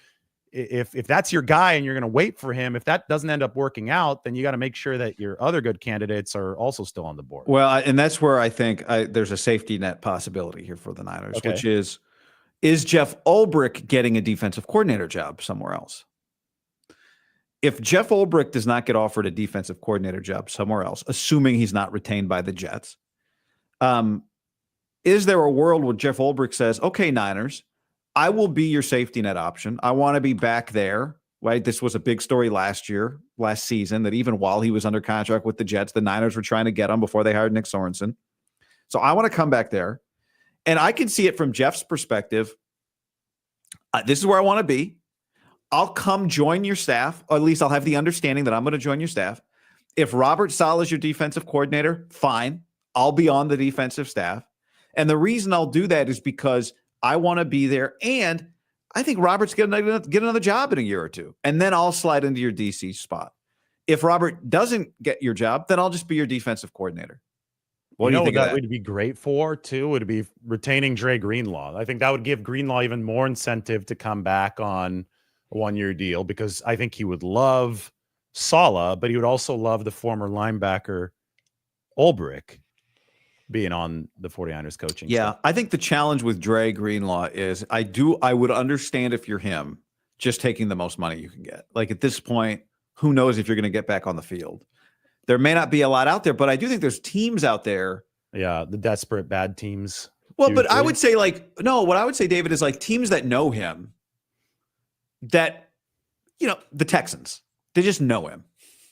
If that's your guy and you're going to wait for him, if that doesn't end up working out, then you got to make sure that your other good candidates are also still on the board. Well, and that's where I think there's a safety net possibility here for the Niners, which is Jeff Ulbrich getting a defensive coordinator job somewhere else? If Jeff Ulbrich does not get offered a defensive coordinator job somewhere else, assuming he's not retained by the Jets, is there a world where Jeff Ulbrich says, okay, Niners, I will be your safety net option. I want to be back there, right? This was a big story last season, that even while he was under contract with the Jets, the Niners were trying to get him before they hired Nick Sorensen. So I want to come back there. And I can see it from Jeff's perspective. This is where I want to be. I'll come join your staff, or at least I'll have the understanding that I'm going to join your staff. If Robert Saleh is your defensive coordinator, fine. I'll be on the defensive staff. And the reason I'll do that is because I want to be there, and I think Robert's going to get another job in a year or two, and then I'll slide into your DC spot. If Robert doesn't get your job, then I'll just be your defensive coordinator. What do you think that would be great for, too, would be retaining Dre Greenlaw. I think that would give Greenlaw even more incentive to come back on a 1-year deal, because I think he would love Saleh, but he would also love the former linebacker Ulbrich being on the 49ers coaching. Yeah, I think the challenge with Dre Greenlaw is I would understand if you're him just taking the most money you can get. Like at this point, who knows if you're going to get back on the field. There may not be a lot out there, but I do think there's teams out there. Yeah, the desperate bad teams. Well, but I would say what I would say, David, is like teams that know him, that, the Texans, they just know him.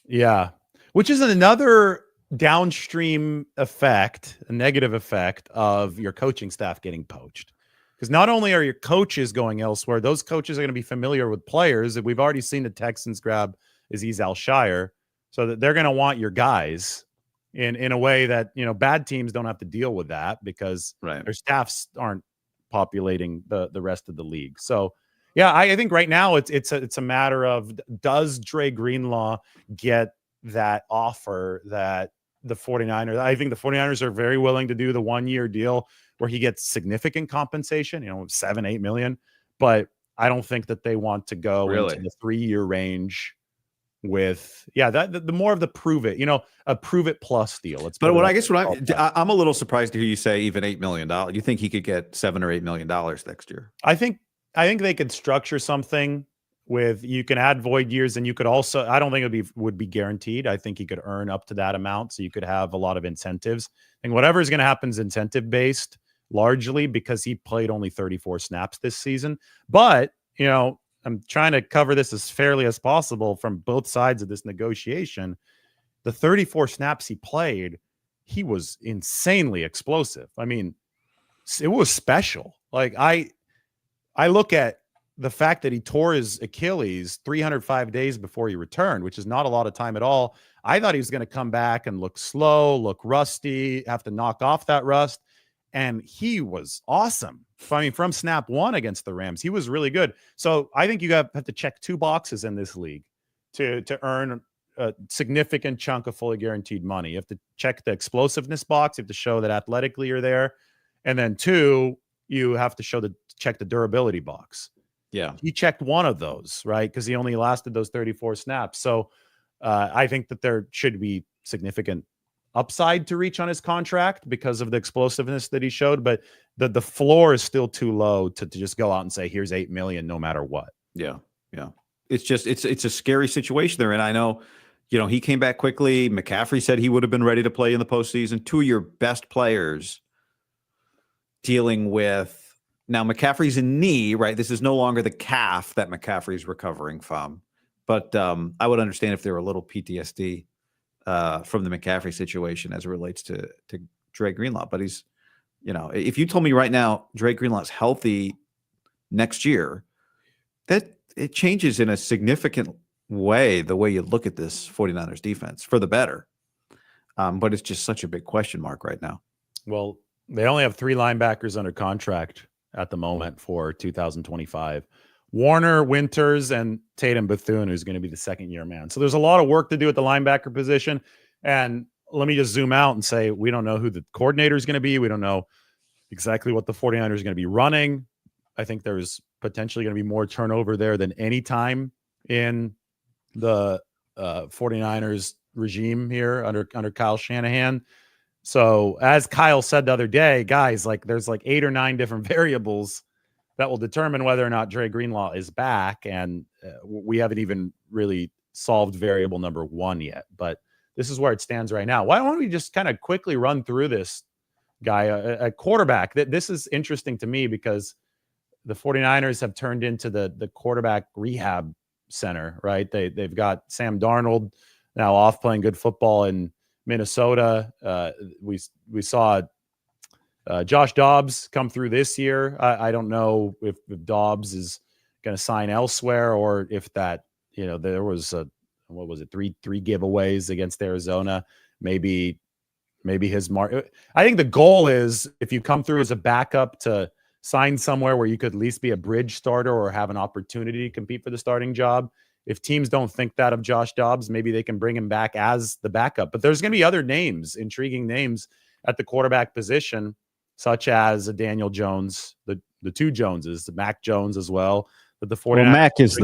Yeah, which is another downstream effect, a negative effect of your coaching staff getting poached. Because not only are your coaches going elsewhere, those coaches are going to be familiar with players. We've already seen the Texans grab Azeez Al-Shire, so that they're going to want your guys in a way that, bad teams don't have to deal with that, because their staffs aren't populating the rest of the league. So yeah, I think right now it's a matter of, does Dre Greenlaw get that offer that the 49ers, I think the 49ers are very willing to do the 1-year deal where he gets significant compensation, $7-8 million, but I don't think that they want to go into the 3-year range with, the more of the prove it, a prove it plus deal. But I'm a little surprised to hear you say even $8 million. You think he could get $7 or $8 million next year? I think they could structure something with, you can add void years, and you could also, I don't think it would be guaranteed. I think he could earn up to that amount. So you could have a lot of incentives, and whatever is going to happen is incentive based largely, because he played only 34 snaps this season. But, I'm trying to cover this as fairly as possible from both sides of this negotiation. The 34 snaps he played, he was insanely explosive. I mean, it was special. Like I look at the fact that he tore his Achilles 305 days before he returned, which is not a lot of time at all. I thought he was going to come back and look slow, look rusty, have to knock off that rust. And he was awesome. I mean, from snap 1 against the Rams, he was really good. So I think you have to check 2 boxes in this league to earn a significant chunk of fully guaranteed money. You have to check the explosiveness box. You have to show that athletically you're there. And then 2, you have to check the durability box. Yeah. He checked one of those, right? Because he only lasted those 34 snaps. So I think that there should be significant upside to reach on his contract because of the explosiveness that he showed. But the floor is still too low to just go out and say, here's $8 million no matter what. Yeah. Yeah. It's just, it's a scary situation there. And I know, he came back quickly. McCaffrey said he would have been ready to play in the postseason. 2 of your best players dealing with, now McCaffrey's a knee, right? This is no longer the calf that McCaffrey's recovering from. But I would understand if there were a little PTSD from the McCaffrey situation as it relates to Dre Greenlaw. But he's, if you told me right now Dre Greenlaw's healthy next year, that it changes in a significant way the way you look at this 49ers defense for the better. But it's just such a big question mark right now. Well, they only have 3 linebackers under contract at the moment for 2025. Warner, Winters, and Tatum Bethune, who's going to be the second-year man. So there's a lot of work to do at the linebacker position. And let me just zoom out and say we don't know who the coordinator is going to be. We don't know exactly what the 49ers are going to be running. I think there's potentially going to be more turnover there than any time in the 49ers regime here under Kyle Shanahan. So as Kyle said the other day, guys, like there's like 8 or 9 different variables that will determine whether or not Dre Greenlaw is back. And we haven't even really solved variable number 1 yet, but this is where it stands right now. Why don't we just kind of quickly run through this guy, a quarterback? This is interesting to me because the 49ers have turned into the quarterback rehab center, right? They've got Sam Darnold now off playing good football in Minnesota. We saw Josh Dobbs come through this year. I don't know if Dobbs is going to sign elsewhere or if that, there was what was it? Three giveaways against Arizona. Maybe his mark. I think the goal is if you come through as a backup to sign somewhere where you could at least be a bridge starter or have an opportunity to compete for the starting job. If teams don't think that of Josh Dobbs, maybe they can bring him back as the backup. But there's going to be other names, intriguing names at the quarterback position, such as a Daniel Jones, the 2 Joneses, the Mac Jones as well. But the 49ers. Well, Mac is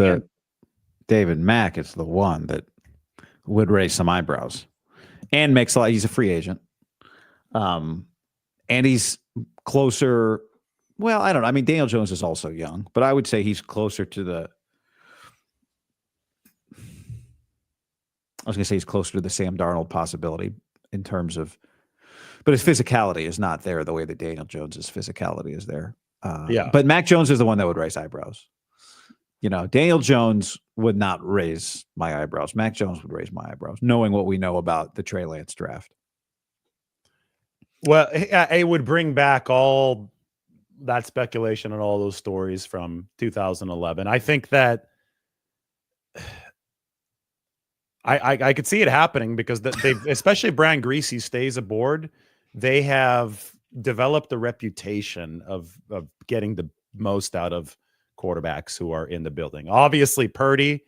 Mac is the one that would raise some eyebrows and makes a lot. He's a free agent. And he's closer. Well, I don't know. I mean, Daniel Jones is also young, but I would say he's closer to the Sam Darnold possibility in terms of, but his physicality is not there the way that Daniel Jones's physicality is there. But Mac Jones is the one that would raise eyebrows. Daniel Jones would not raise my eyebrows. Mac Jones would raise my eyebrows, knowing what we know about the Trey Lance draft. Well, it would bring back all that speculation and all those stories from 2011. I think that I could see it happening because they've, especially Brian Greasy stays aboard. They have developed a reputation of getting the most out of quarterbacks who are in the building. Obviously, Purdy,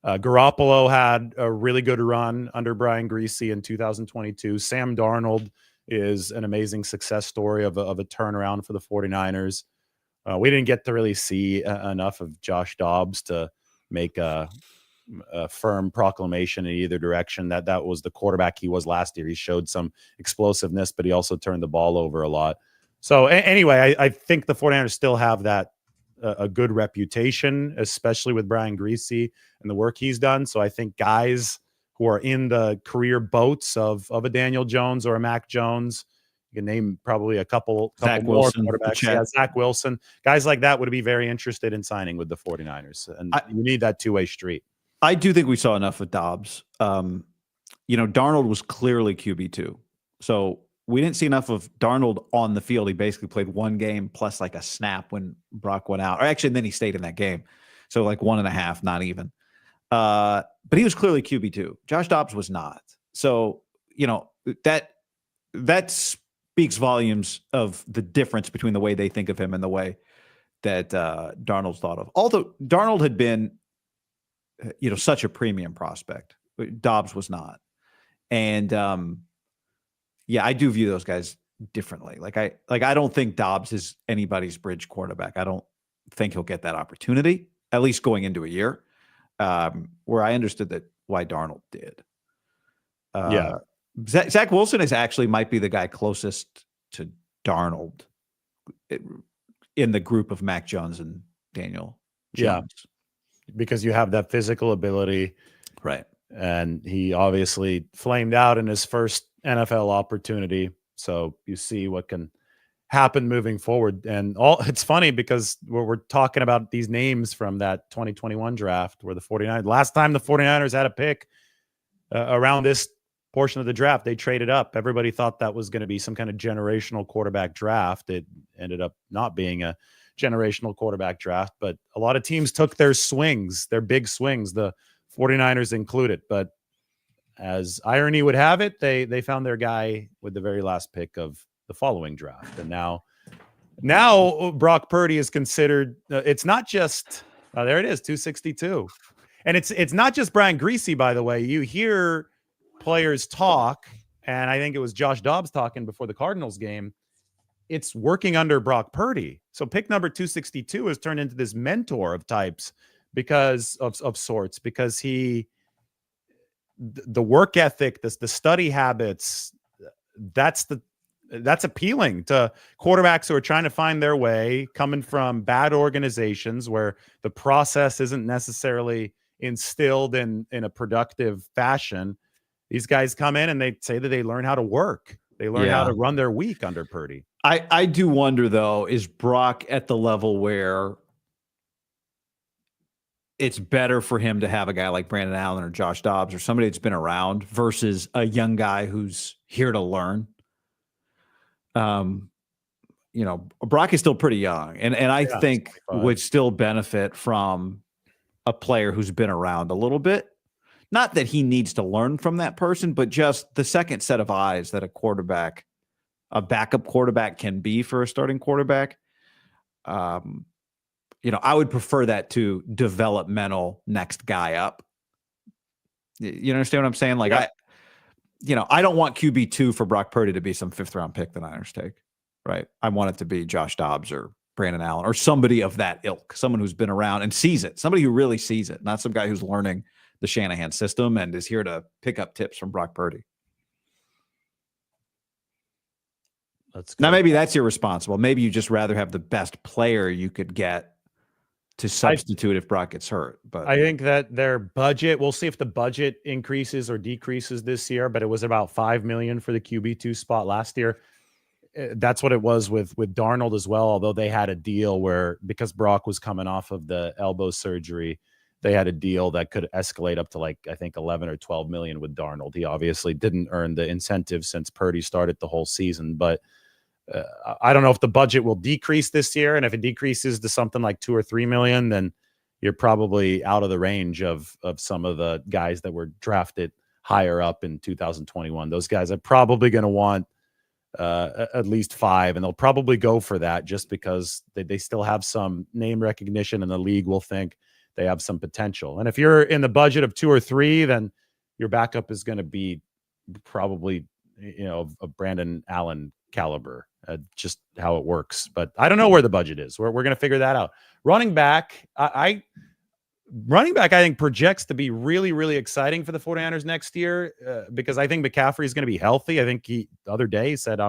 Garoppolo had a really good run under Brian Greasy in 2022. Sam Darnold is an amazing success story of a turnaround for the 49ers. We didn't get to really see enough of Josh Dobbs to make a firm proclamation in either direction. That was the quarterback he was last year. He showed some explosiveness, but he also turned the ball over a lot. So anyway, I think the 49ers still have that a good reputation, especially with Brian Greasy and the work he's done. So I think guys who are in the career boats of a Daniel Jones or a Mac Jones, you can name probably a couple more Wilson, quarterbacks. Yeah, Zach Wilson. Guys like that would be very interested in signing with the 49ers. And you need that two-way street. I do think we saw enough of Dobbs. Darnold was clearly QB2. So we didn't see enough of Darnold on the field. He basically played 1 game plus like a snap when Brock went out. Or actually, and then he stayed in that game. So like 1.5, not even. But he was clearly QB2. Josh Dobbs was not. So, that speaks volumes of the difference between the way they think of him and the way that Darnold's thought of. Although Darnold had been, such a premium prospect, Dobbs was not. And I do view those guys differently. I don't think Dobbs is anybody's bridge quarterback. I don't think he'll get that opportunity, at least going into a year. Where I understood that why Darnold did. Zach Wilson might be the guy closest to Darnold in the group of Mac Jones and Daniel Jones. Yeah, because you have that physical ability. Right. And he obviously flamed out in his first NFL opportunity. So you see what can happen moving forward. And it's funny because we're talking about these names from that 2021 draft where the 49ers, last time the 49ers had a pick around this portion of the draft, they traded up. Everybody thought that was going to be some kind of generational quarterback draft. It ended up not being a generational quarterback draft, but a lot of teams took their swings, their big swings, the 49ers included. But as irony would have it, they found their guy with the very last pick of the following draft. And now Brock Purdy is considered, it's not just, there it is, 262. And it's not just Brian Greasy, by the way. You hear players talk, and I think it was Josh Dobbs talking before the Cardinals game. It's working under Brock Purdy. So pick number 262 has turned into this mentor of types because of sorts, because the work ethic, the study habits, that's appealing to quarterbacks who are trying to find their way, coming from bad organizations where the process isn't necessarily instilled in a productive fashion. These guys come in and they say that they learn how to work. They learn how to run their week under Purdy. I do wonder, though, is Brock at the level where it's better for him to have a guy like Brandon Allen or Josh Dobbs or somebody that's been around versus a young guy who's here to learn? Brock is still pretty young, and I think would still benefit from a player who's been around a little bit. Not that he needs to learn from that person, but just the second set of eyes that a backup quarterback can be for a starting quarterback. I would prefer that to developmental next guy up. You understand what I'm saying? Like, I don't want QB2 for Brock Purdy to be some 5th round pick the Niners take, right? I want it to be Josh Dobbs or Brandon Allen or somebody of that ilk, someone who's been around and sees it, somebody who really sees it, not some guy who's learning the Shanahan system and is here to pick up tips from Brock Purdy. Now, maybe that's irresponsible. Maybe you just rather have the best player you could get to substitute if Brock gets hurt. But I think that their budget, we'll see if the budget increases or decreases this year, but it was about $5 million for the QB2 spot last year. That's what it was with Darnold as well, although they had a deal where, because Brock was coming off of the elbow surgery, they had a deal that could escalate up to I think 11 or 12 million with Darnold. He obviously didn't earn the incentive since Purdy started the whole season, but I don't know if the budget will decrease this year. And if it decreases to something like 2 or 3 million, then you're probably out of the range of some of the guys that were drafted higher up in 2021. Those guys are probably going to want at least 5, and they'll probably go for that just because they still have some name recognition and the league will think they have some potential. And if you're in the budget of 2 or 3, then your backup is going to be probably, a Brandon Allen caliber, just how it works. But I don't know where the budget is. We're going to figure that out. Running back, I think projects to be really, really exciting for the 49ers next year because I think McCaffrey is going to be healthy. I think the other day he said,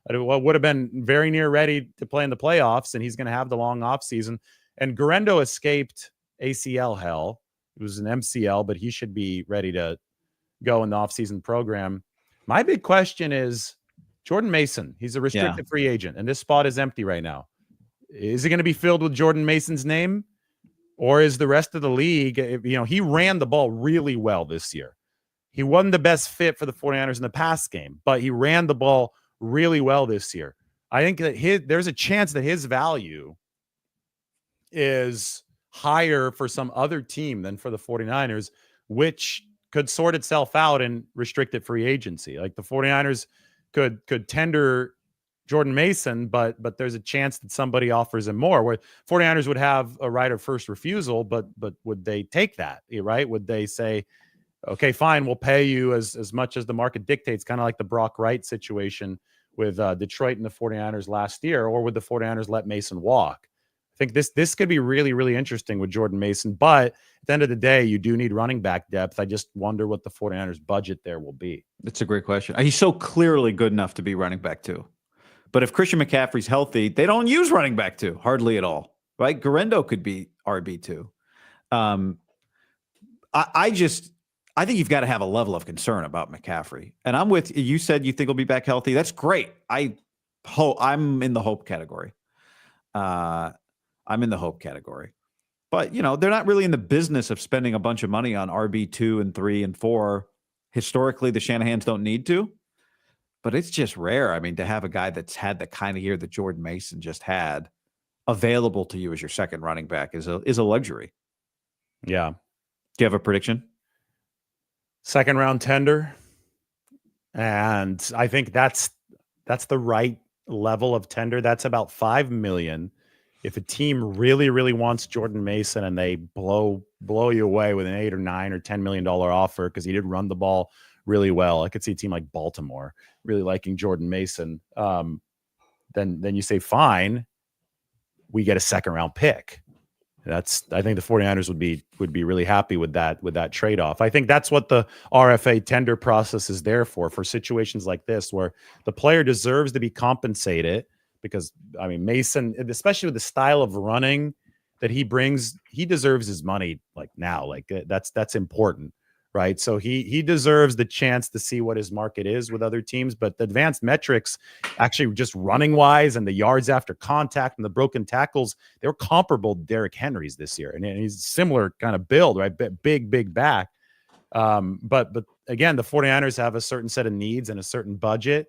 would have been very near ready to play in the playoffs, and he's going to have the long off season. And Guerendo escaped ACL hell. It was an MCL, but he should be ready to go in the offseason program. My big question is Jordan Mason. He's a restricted free agent, and this spot is empty right now. Is it going to be filled with Jordan Mason's name, or is the rest of the league, he ran the ball really well this year. He wasn't the best fit for the 49ers in the pass game, but he ran the ball really well this year. I think that there's a chance that his value is higher for some other team than for the 49ers, which could sort itself out in restricted free agency. Like the 49ers could tender Jordan Mason, but there's a chance that somebody offers him more, where 49ers would have a right of first refusal, but would they take that, right? Would they say, okay, fine, we'll pay you as much as the market dictates, kind of like the Brock Wright situation with Detroit and the 49ers last year, or would the 49ers let Mason walk? I think this could be really, really interesting with Jordan Mason, but at the end of the day, you do need running back depth. I just wonder what the 49ers budget there will be. That's a great question. He's so clearly good enough to be running back 2. But if Christian McCaffrey's healthy, they don't use running back 2 hardly at all, right? Guerendo could be RB2. I think you've got to have a level of concern about McCaffrey. And I'm with you. Said you think he'll be back healthy. That's great. I'm in the hope category. I'm in the hope category. But, they're not really in the business of spending a bunch of money on RB2 and 3 and 4. Historically, the Shanahans don't need to. But it's just rare, to have a guy that's had the kind of year that Jordan Mason just had available to you as your second running back is a luxury. Yeah. Do you have a prediction? Second round tender. And I think that's the right level of tender. That's about $5 million. If a team really, really wants Jordan Mason and they blow you away with an $8 or $9 or $10 million offer because he did run the ball really well, I could see a team like Baltimore really liking Jordan Mason. Then you say, fine, we get a second round pick. I think the 49ers would be really happy with that trade-off. I think that's what the RFA tender process is there for situations like this, where the player deserves to be compensated, because I mean, Mason, especially with the style of running that he brings, he deserves his money like now. Like that's important, right? So he deserves the chance to see what his market is with other teams. But the advanced metrics, actually just running wise and the yards after contact and the broken tackles, they were comparable to Derrick Henry's this year. And he's similar kind of build, right? Big back. But again, the 49ers have a certain set of needs and a certain budget.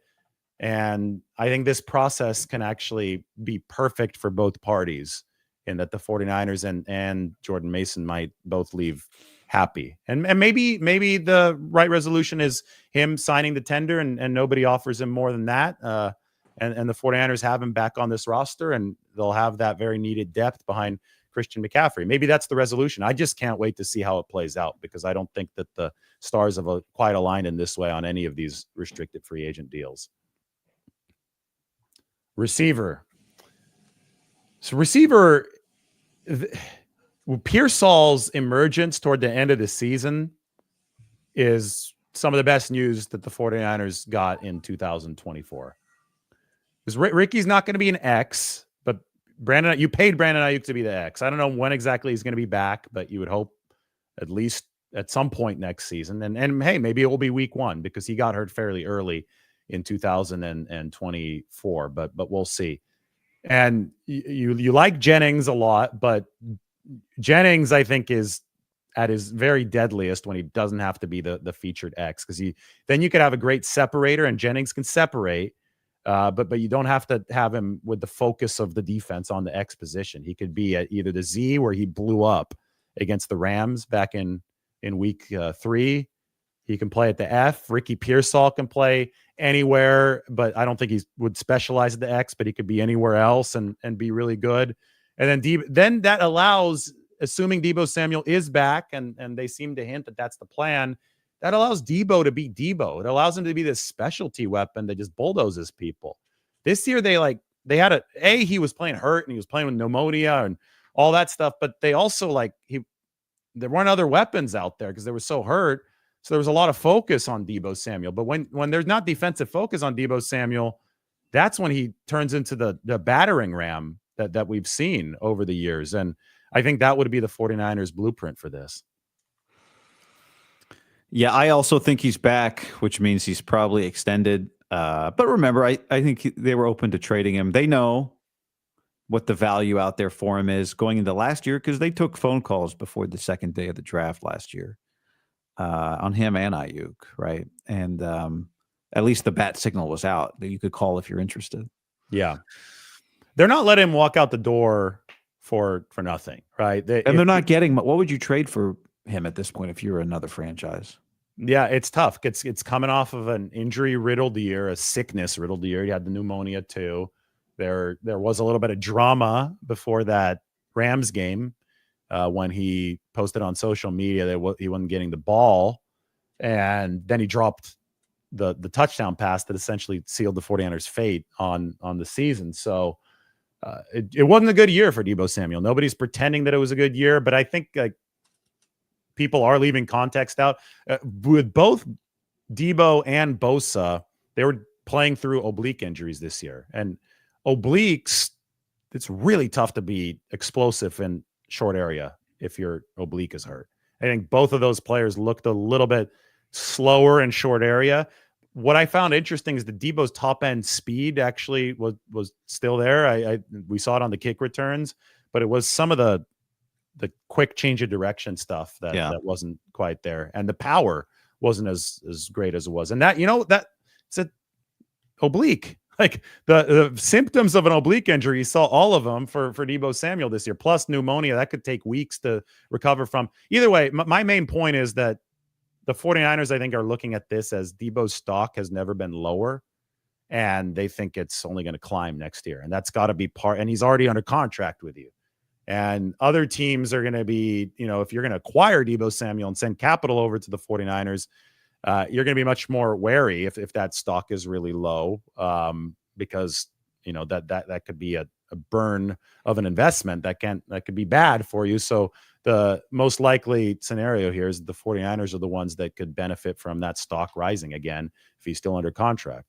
And I think this process can actually be perfect for both parties, in that the 49ers and Jordan Mason might both leave happy. And maybe the right resolution is him signing the tender and nobody offers him more than that. And the 49ers have him back on this roster, and they'll have that very needed depth behind Christian McCaffrey. Maybe that's the resolution. I just can't wait to see how it plays out, because I don't think that the stars have quite aligned in this way on any of these restricted free agent deals. Receiver. So receiver, Pearsall's emergence toward the end of the season is some of the best news that the 49ers got in 2024. Because Ricky's not going to be an X, but you paid Brandon Ayuk to be the X. I don't know when exactly he's going to be back, but you would hope at least at some point next season. And hey, maybe it will be week 1, because he got hurt fairly early in 2024, but we'll see. And you like Jennings a lot, but Jennings, I think, is at his very deadliest when he doesn't have to be the featured X, because then you could have a great separator, and Jennings can separate, but you don't have to have him with the focus of the defense on the X position. He could be at either the Z, where he blew up against the Rams back in week 3. He can play at the F. Ricky Pearsall can play anywhere, but I don't think he would specialize at the X, but he could be anywhere else and be really good. And then that allows, assuming Deebo Samuel is back, and they seem to hint that that's the plan, that allows Deebo to be Deebo. It allows him to be this specialty weapon that just bulldozes people. This year, they had he was playing hurt, and he was playing with pneumonia and all that stuff, but they also there weren't other weapons out there because they were so hurt. So there was a lot of focus on Deebo Samuel. But when there's not defensive focus on Deebo Samuel, that's when he turns into the battering ram that we've seen over the years. And I think that would be the 49ers blueprint for this. Yeah, I also think he's back, which means he's probably extended. But remember, I think they were open to trading him. They know what the value out there for him is going into last year, because they took phone calls before the second day of the draft last year on him and Ayuk, right? And at least the bat signal was out that you could call if you're interested. Yeah. They're not letting him walk out the door for nothing, right? They're not getting, what would you trade for him at this point if you're another franchise? Yeah, it's tough. It's coming off of an injury-riddled year, a sickness-riddled year. He had the pneumonia too. There was a little bit of drama before that Rams game when he posted on social media that he wasn't getting the ball, and then he dropped the touchdown pass that essentially sealed the 49ers' fate on the season. So it wasn't a good year for Deebo Samuel. Nobody's pretending that it was a good year, but I think people are leaving context out. With both Deebo and Bosa, they were playing through oblique injuries this year. And obliques, it's really tough to be explosive in short area if your oblique is hurt. I think both of those players looked a little bit slower in short area. What I found interesting is that Deebo's top end speed actually was still there. We saw it on the kick returns, but it was some of the quick change of direction stuff that wasn't quite there, and the power wasn't as great as it was. And that, that it's a oblique. Like the symptoms of an oblique injury, you saw all of them for Deebo Samuel this year, plus pneumonia that could take weeks to recover from. Either way, my main point is that the 49ers, I think, are looking at this as Deebo's stock has never been lower, and they think it's only going to climb next year. And that's got to be part, and he's already under contract with you. And other teams are going to be, if you're going to acquire Deebo Samuel and send capital over to the 49ers, you're going to be much more wary if that stock is really low, because that could be a burn of an investment that could be bad for you. So the most likely scenario here is the 49ers are the ones that could benefit from that stock rising again if he's still under contract.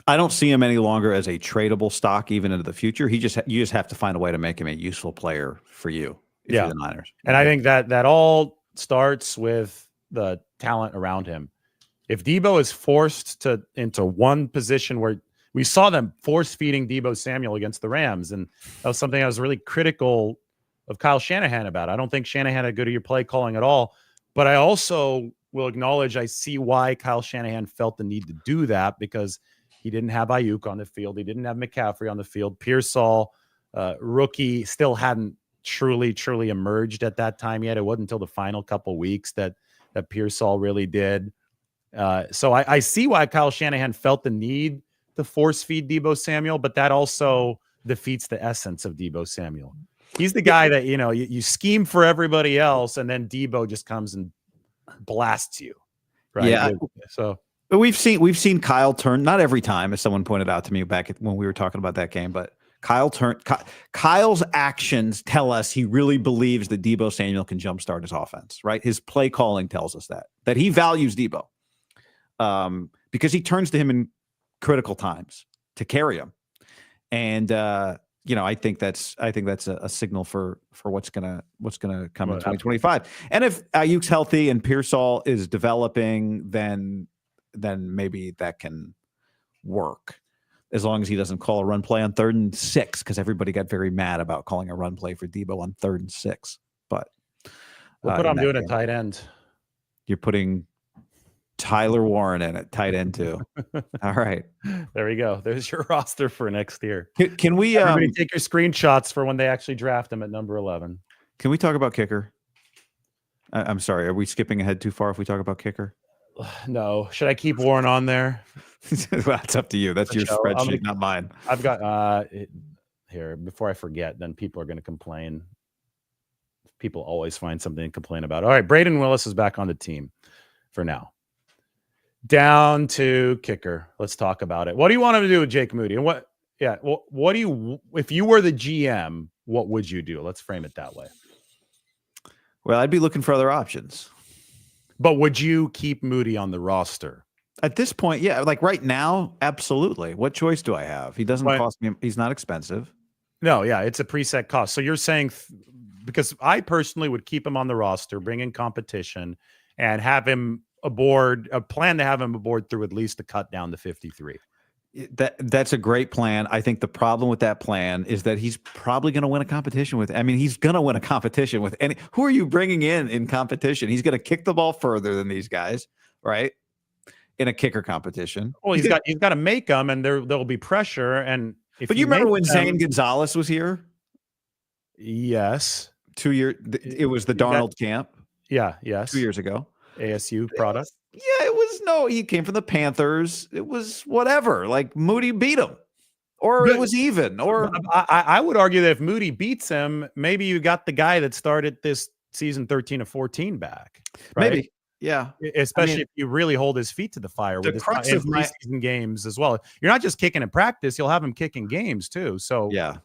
I don't see him any longer as a tradable stock even into the future. You just have to find a way to make him a useful player for you. If you're the Niners. And I think that all starts with the talent around him. If Deebo is forced into one position where we saw them force feeding Deebo Samuel against the Rams, and that was something I was really critical of Kyle Shanahan about. I don't think Shanahan had a good year play calling at all, but I also will acknowledge I see why Kyle Shanahan felt the need to do that, because he didn't have Ayuk on the field. He didn't have McCaffrey on the field. Pearsall, rookie, still hadn't truly emerged at that time yet. It wasn't until the final couple weeks that Pearsall really did. So I see why Kyle Shanahan felt the need to force feed Deebo Samuel, but that also defeats the essence of Deebo Samuel. He's the guy that, you scheme for everybody else, and then Deebo just comes and blasts you. Right. Yeah. So but we've seen Kyle turn, not every time, as someone pointed out to me back when we were talking about that game, but Kyle's actions tell us he really believes that Deebo Samuel can jumpstart his offense, right? His play calling tells us that he values Deebo, because he turns to him in critical times to carry him. And, I think that's a signal for what's gonna come in 2025. And if Ayuk's healthy and Pearsall is developing, then maybe that can work, as long as he doesn't call a run play on 3rd and 6, because everybody got very mad about calling a run play for Deebo on 3rd and 6. But look what I'm doing at tight end. You're putting Tyler Warren in at tight end too. All right, there we go. There's your roster for next year. Can we everybody take your screenshots for when they actually draft him at number 11? Can we talk about kicker? I'm sorry, are we skipping ahead too far if we talk about kicker? No. Should I keep Warren on there? Well, it's up to you. That's your spreadsheet, not mine. I've got here, before I forget, then people are going to complain. People always find something to complain about. All right, Braden Willis is back on the team for now. Down to kicker. Let's talk about it. What do you want him to do with Jake Moody? And what do you, if you were the GM, what would you do? Let's frame it that way. Well, I'd be looking for other options. But would you keep Moody on the roster? At this point, yeah. Like right now, absolutely. What choice do I have? He doesn't cost me. He's not expensive. No, yeah, it's a preset cost. So you're saying, because I personally would keep him on the roster, bring in competition, and have him aboard, a plan to have him aboard through at least the cut down to 53. That's a great plan. I think the problem with that plan is that he's probably going to win a competition with. I mean, he's going to win a competition with any. Who are you bringing in competition? He's going to kick the ball further than these guys, right? In a kicker competition. Well, he's got to make them, and there'll be pressure. And but you remember when Zane Gonzalez was here? Yes, 2 years. It was the Darnold camp. Yeah, yes, 2 years ago. ASU product. He came from the Panthers. It was whatever. Like Moody beat him, or it was even. Or I would argue that if Moody beats him, maybe you got the guy that started this season 13 or 14 back. Right? Maybe, yeah. Especially if you really hold his feet to the fire with his preseason games as well. You're not just kicking in practice; you'll have him kicking games too. So yeah.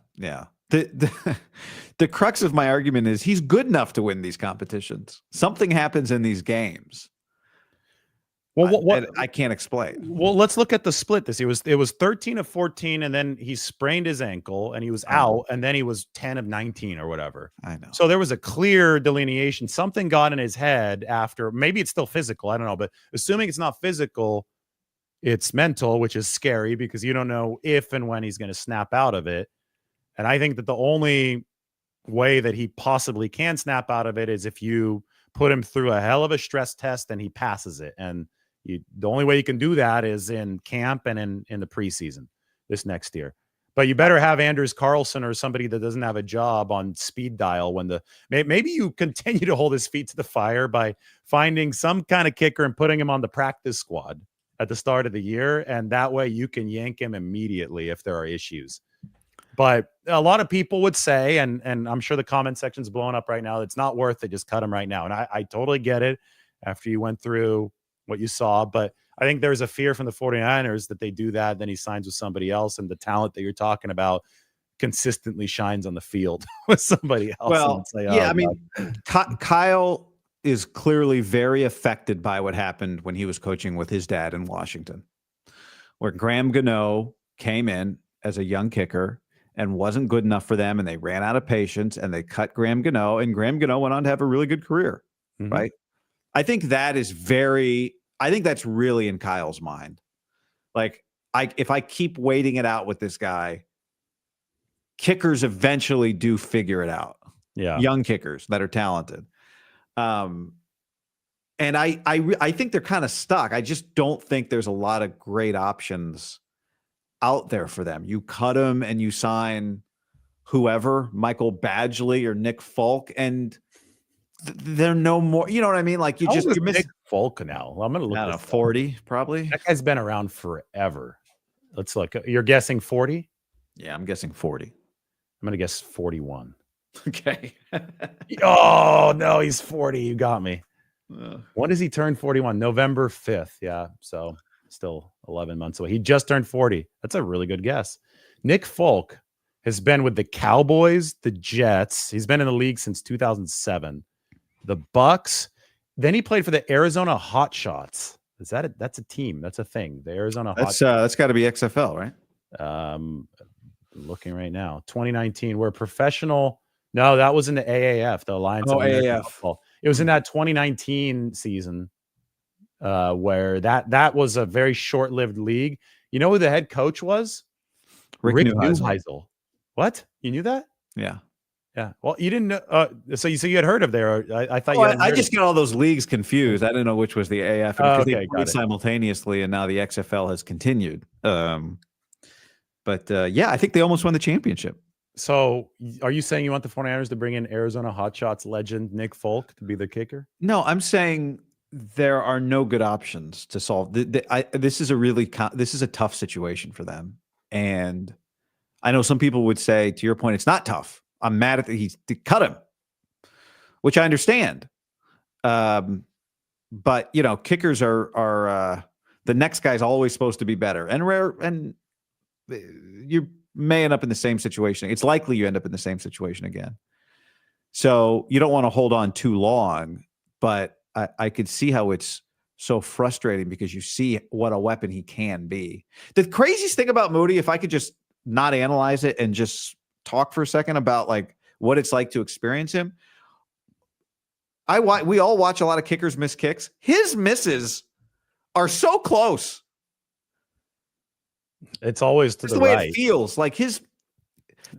The crux of my argument is he's good enough to win these competitions. Something happens in these games. Well, what I can't explain. Well, let's look at the split. It was 13 of 14, and then he sprained his ankle, and he was out, and then he was 10 of 19 or whatever. I know. So there was a clear delineation. Something got in his head after. Maybe it's still physical. I don't know, but assuming it's not physical, it's mental, which is scary because you don't know if and when he's going to snap out of it. And I think that the only way that he possibly can snap out of it is if you put him through a hell of a stress test and he passes it. And The only way you can do that is in camp and in the preseason this next year. But you better have Anders Carlson or somebody that doesn't have a job on speed dial when maybe you continue to hold his feet to the fire by finding some kind of kicker and putting him on the practice squad at the start of the year. And that way you can yank him immediately if there are issues. But a lot of people would say, and I'm sure the comment section's blowing up right now, it's not worth it. Just cut him right now. And I totally get it after you went through what you saw. But I think there's a fear from the 49ers that they do that. Then he signs with somebody else. And the talent that you're talking about consistently shines on the field with somebody else. Well, say, yeah, I mean, Kyle is clearly very affected by what happened when he was coaching with his dad in Washington, where Graham Gano came in as a young kicker and wasn't good enough for them, and they ran out of patience, and they cut Graham Gano, and Graham Gano went on to have a really good career, right? I think that's really in Kyle's mind. Like, if I keep waiting it out with this guy, kickers eventually do figure it out. Yeah, young kickers that are talented. And I think they're kind of stuck. I just don't think there's a lot of great options out there for them. You cut them and you sign whoever, Michael Badgley or Nick Folk, and they're no more. You know what I mean? Like you're missing Nick Folk now. I'm gonna look. I don't know, 40 probably. That guy's been around forever. Let's look. You're guessing 40? Yeah, I'm guessing 40. I'm gonna guess 41. Okay. Oh no, he's 40. You got me. When does he turn 41? November 5th. Yeah, so still 11 months away. He just turned 40. That's a really good guess. Nick Folk has been with the Cowboys, the Jets. He's been in the league since 2007. The Bucks. Then he played for the Arizona Hotshots. Is that it? That's a team. That's a thing. The Arizona Hotshots. That's got to be XFL, right? Looking right now. 2019. We're professional. No, that was in the AAF, the Alliance of AAF. Football. It was in that 2019 season where that was a very short-lived league. You know who the head coach was? Rick Neuheisel. What? You knew that? Yeah. Yeah. Well, you didn't know. So you had heard of there. I thought I just got all those leagues confused. I didn't know which was the AAF because they played simultaneously, and now the XFL has continued. But I think they almost won the championship. So are you saying you want the 49ers to bring in Arizona Hotshots legend Nick Folk to be the kicker? No, I'm saying there are no good options to solve. This is a tough situation for them. And I know some people would say, to your point, it's not tough. I'm mad at he cut him, which I understand. But you know, kickers are the next guy's always supposed to be better, and you may end up in the same situation. It's likely you end up in the same situation again. So you don't want to hold on too long, but I could see how it's so frustrating because you see what a weapon he can be. The craziest thing about Moody, if I could just not analyze it and just talk for a second about like what it's like to experience him. We all watch a lot of kickers miss kicks. His misses are so close. It's always to the way right. It feels like his.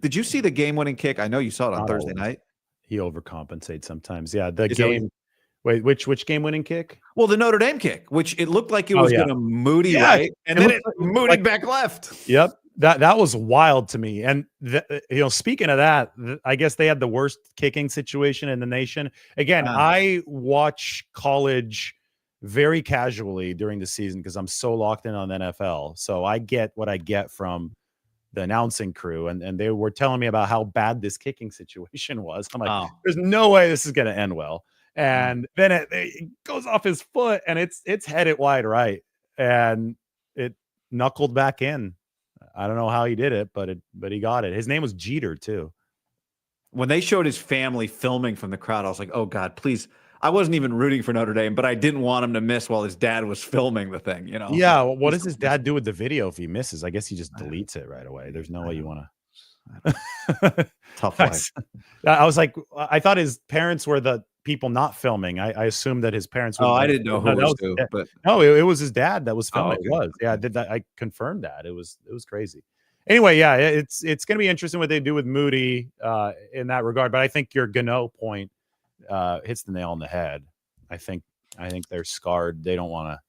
Did you see the game-winning kick? I know you saw it on Thursday night. He overcompensates sometimes. Yeah, the game. Wait, which game-winning kick? Well, the Notre Dame kick, which it looked like it was going to Moody right, and then it Moody back left. Yep, that was wild to me. And speaking of that, I guess they had the worst kicking situation in the nation. Again, I watch college very casually during the season because I'm so locked in on the NFL. So I get what I get from the announcing crew, and they were telling me about how bad this kicking situation was. I'm like, there's no way this is going to end well. And then it goes off his foot, and it's headed wide right, and it knuckled back in. I don't know how he did it, but he got it. His name was Jeter too. When they showed his family filming from the crowd, I was like, oh God, please. I wasn't even rooting for Notre Dame, but I didn't want him to miss while his dad was filming the thing, you know? Yeah. Well, what does his dad do with the video if he misses? I guess he just deletes it right away. There's no way you want to. Tough life. I was like, I thought his parents were the people not filming. I assumed that his parents were. I didn't know who was who, but no, it was his dad that was filming. Okay. It was. Yeah, I did that. I confirmed that. It was crazy. Anyway, yeah, it's going to be interesting what they do with Moody in that regard. But I think your Gano point hits the nail on the head. I think they're scarred. They don't want to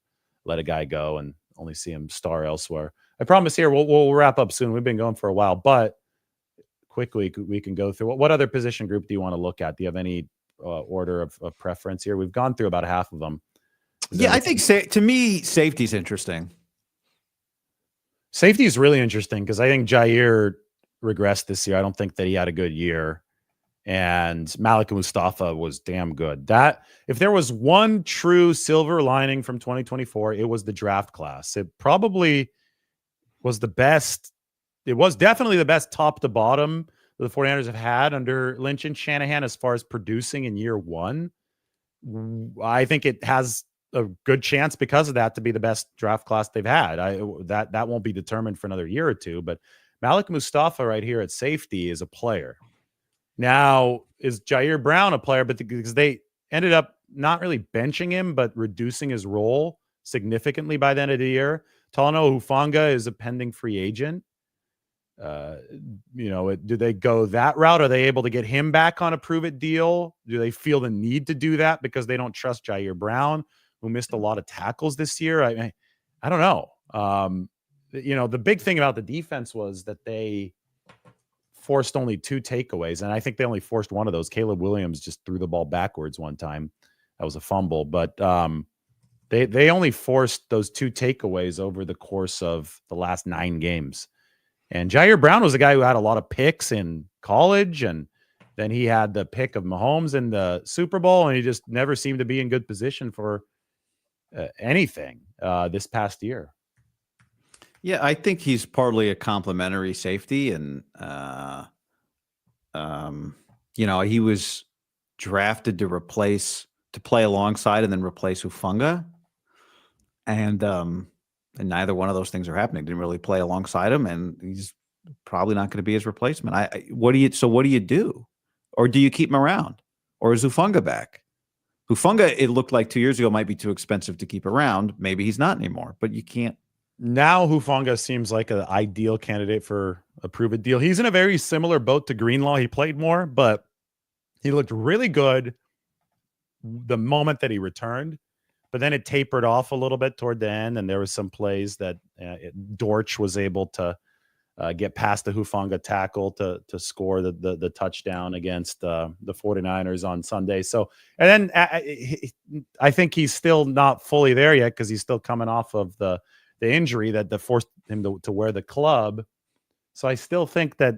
let a guy go and only see him star elsewhere. I promise here we'll wrap up soon. We've been going for a while, but quickly we can go through what other position group do you want to look at? Do you have any order of preference here? We've gone through about half of them. Yeah, I think to me, safety's interesting. Safety is really interesting because I think Jair regressed this year. I don't think that he had a good year. And Malik Mustafa was damn good. That if there was one true silver lining from 2024, it was the draft class. It probably was the best. It was definitely the best top to bottom the 49ers have had under Lynch and Shanahan as far as producing in year one. I think it has a good chance because of that to be the best draft class they've had. That won't be determined for another year or two, but Malik Mustafa right here at safety is a player. Now, is Jair Brown a player? But because they ended up not really benching him, but reducing his role significantly by the end of the year. Talanoa Hufanga is a pending free agent. Do they go that route? Are they able to get him back on a prove-it deal? Do they feel the need to do that because they don't trust Jair Brown, who missed a lot of tackles this year? I don't know. The big thing about the defense was that they forced only 2 takeaways, and I think they only forced one of those. Caleb Williams just threw the ball backwards one time. That was a fumble, but they only forced those 2 takeaways over the course of the last 9 games. And Jair Brown was a guy who had a lot of picks in college, and then he had the pick of Mahomes in the Super Bowl, and he just never seemed to be in good position for anything this past year. Yeah, I think he's partly a complimentary safety, and he was drafted to play alongside and then replace Hufanga, and neither one of those things are happening. Didn't really play alongside him, and he's probably not going to be his replacement. What do you do? Or do you keep him around? Or is Hufanga back? Hufanga, it looked like 2 years ago, might be too expensive to keep around. Maybe he's not anymore, but you can't. Now Hufanga seems like an ideal candidate for a prove-it deal. He's in a very similar boat to Greenlaw. He played more, but he looked really good the moment that he returned. But then it tapered off a little bit toward the end, and there was some plays that Dortch was able to get past the Hufanga tackle to score the touchdown against the 49ers on Sunday. So, and then I think he's still not fully there yet because he's still coming off of the injury that forced him to wear the club. So I still think that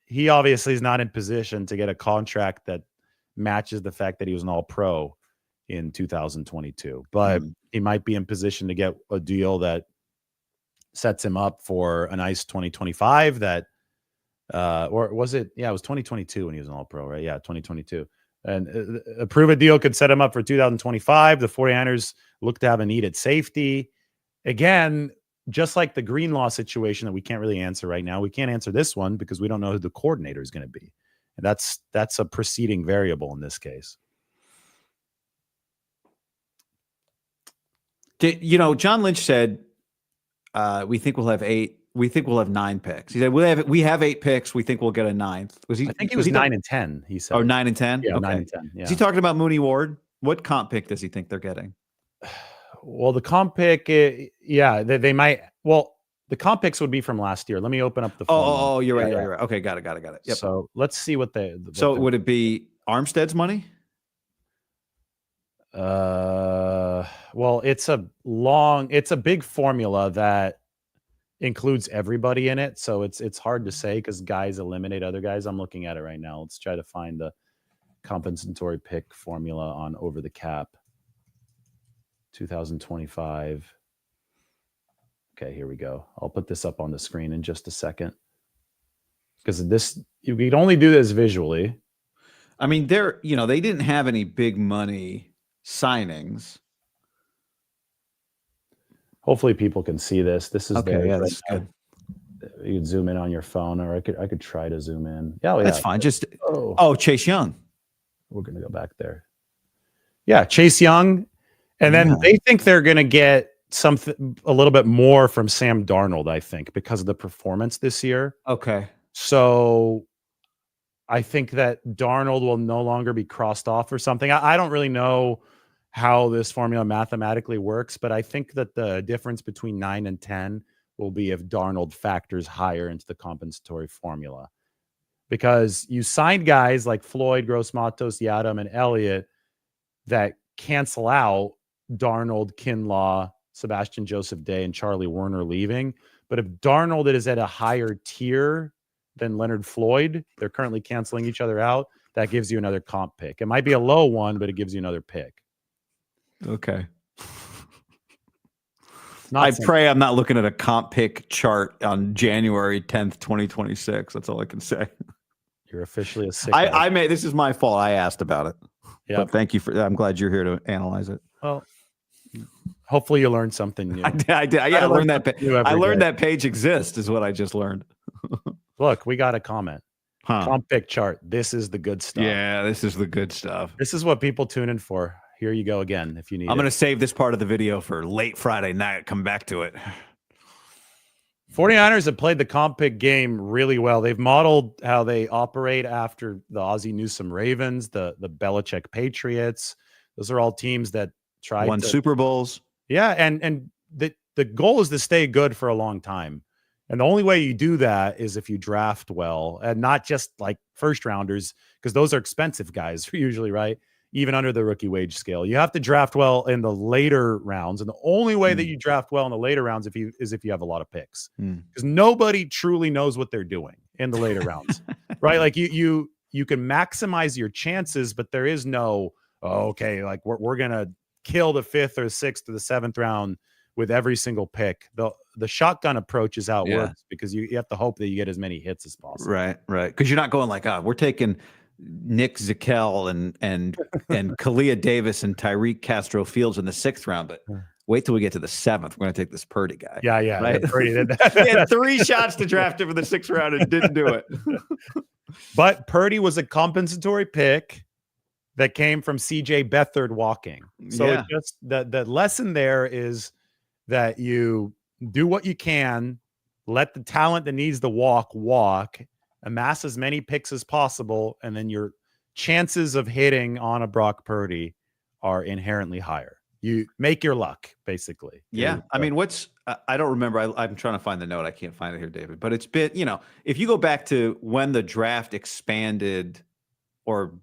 he obviously is not in position to get a contract that matches the fact that he was an all-pro in 2022, but he might be in position to get a deal that sets him up for a nice 2025 that, or was it? Yeah, it was 2022 when he was an all-pro, right? Yeah, 2022. And a prove-it deal could set him up for 2025. The 49ers look to have a need at safety. Again, just like the Greenlaw situation that we can't really answer right now, we can't answer this one because we don't know who the coordinator is going to be. And that's a preceding variable in this case. John Lynch said, we think we'll have 8. We think we'll have 9 picks. He said, we have 8 picks. We think we'll get a 9th. I think he was 9 and 10. He said, 9 and 10. Yeah, okay. 9 and 10. Yeah. Is he talking about Mooney Ward? What comp pick does he think they're getting? Well, the comp pick, they might. Well, the comp picks would be from last year. Let me open up the phone. Oh, you're right. You're right. Okay, got it. Yep. So let's see what they. Would it be Armstead's money? Well, it's a big formula that includes everybody in it. So it's hard to say because guys eliminate other guys. I'm looking at it right now. Let's try to find the compensatory pick formula on Over the Cap 2025. Okay, here we go. I'll put this up on the screen in just a second because you could only do this visually. I mean, they didn't have any big money signings. Hopefully people can see this. This is okay. Yeah, that's good. You can zoom in on your phone, or I could try to zoom in. That's fine. Just Chase Young. We're gonna go back there. Yeah, Chase Young, and then they think they're gonna get something a little bit more from Sam Darnold. I think because of the performance this year. Okay. So I think that Darnold will no longer be crossed off or something. I don't really know how this formula mathematically works, but I think that the difference between 9 and 10 will be if Darnold factors higher into the compensatory formula. Because you signed guys like Floyd, Gross-Matos, Yadam, and Elliott that cancel out Darnold, Kinlaw, Sebastian Joseph Day, and Charlie Werner leaving. But if Darnold is at a higher tier than Leonard Floyd, they're currently canceling each other out. That gives you another comp pick. It might be a low one, but it gives you another pick. Okay. I pray I'm not looking at a comp pick chart on January 10th, 2026. That's all I can say. You're officially a sick. This is my fault. I asked about it. Yeah. But thank you I'm glad you're here to analyze it. Well, hopefully you learned something new. I did. I learned that. I learned that page exists is what I just learned. Look, we got a comment. Comp pick chart. This is the good stuff. Yeah, this is the good stuff. This is what people tune in for. Here you go again. If you need, I'm going to save this part of the video for late Friday night. Come back to it. 49ers have played the comp pick game really well. They've modeled how they operate after the Ozzie Newsome Ravens, the Belichick Patriots. Those are all teams that won Super Bowls. Yeah, and the goal is to stay good for a long time. And the only way you do that is if you draft well, and not just like first rounders, because those are expensive guys usually, right? Even under the rookie wage scale, you have to draft well in the later rounds. And the only way that you draft well in the later rounds is if you have a lot of picks, because nobody truly knows what they're doing in the later rounds, right? Like you can maximize your chances, but there is no, like we're going to kill the 5th or 6th or the 7th round with every single pick. The shotgun approach is how it works, because you have to hope that you get as many hits as possible. Right. Because you're not going like, we're taking Nick Zakelj and Kalia Davis and Tyreek Castro Fields in the 6th round, but wait till we get to the 7th. We're going to take this Purdy guy. Yeah. Right? Purdy did that. He had 3 shots to draft him in the 6th round and didn't do it. But Purdy was a compensatory pick that came from CJ Beathard walking. So it just the lesson there is that you do what you can, let the talent that needs to walk, amass as many picks as possible, and then your chances of hitting on a Brock Purdy are inherently higher. You make your luck, basically. Yeah. I mean, I don't remember. I'm trying to find the note. I can't find it here, David. But it's been, if you go back to when the draft expanded or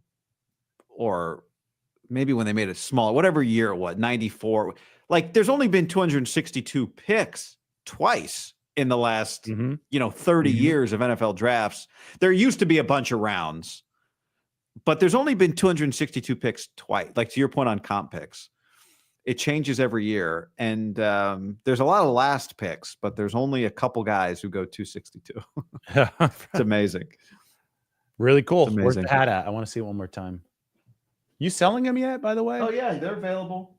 maybe when they made it smaller, whatever year it was, 94, like there's only been 262 picks twice in the last, 30 years of NFL drafts. There used to be a bunch of rounds, but there's only been 262 picks twice. Like to your point on comp picks, it changes every year. And there's a lot of last picks, but there's only a couple guys who go 262. It's amazing. Really cool. Where's the hat at? I want to see it one more time. You selling them yet, by the way? Oh, yeah, they're available.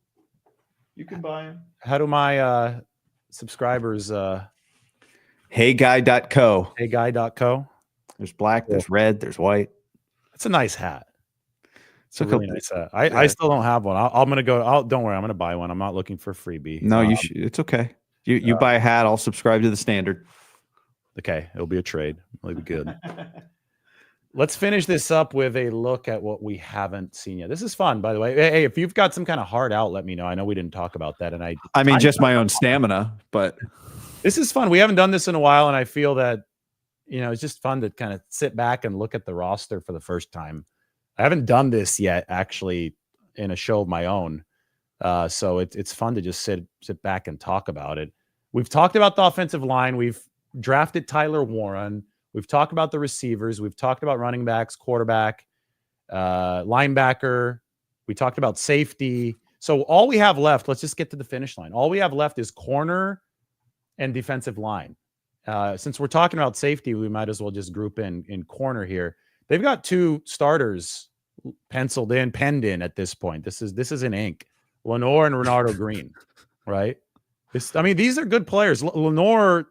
You can buy them. How do my subscribers... Heyguy.co. Heyguy.co. There's black, there's red, there's white. It's a nice hat. It's a really nice hat. I still don't have one. I'm going to go. Don't worry. I'm going to buy one. I'm not looking for a freebie. No, you should. It's okay. You buy a hat. I'll subscribe to the standard. Okay. It'll be a trade. It'll be good. Let's finish this up with a look at what we haven't seen yet. This is fun, by the way. Hey, if you've got some kind of hard out, let me know. I know we didn't talk about that. And I mean, just my own stamina, but this is fun. We haven't done this in a while. And I feel that, it's just fun to kind of sit back and look at the roster for the first time. I haven't done this yet, actually, in a show of my own. So it's fun to just sit back and talk about it. We've talked about the offensive line. We've drafted Tyler Warren. We've talked about the receivers. We've talked about running backs, quarterback, linebacker. We talked about safety. So all we have left, let's just get to the finish line. All we have left is corner and defensive line. Since we're talking about safety, we might as well just group in corner here. They've got 2 starters penned in at this point. This is in ink. Lenore and Renardo Green, right? These are good players. Lenore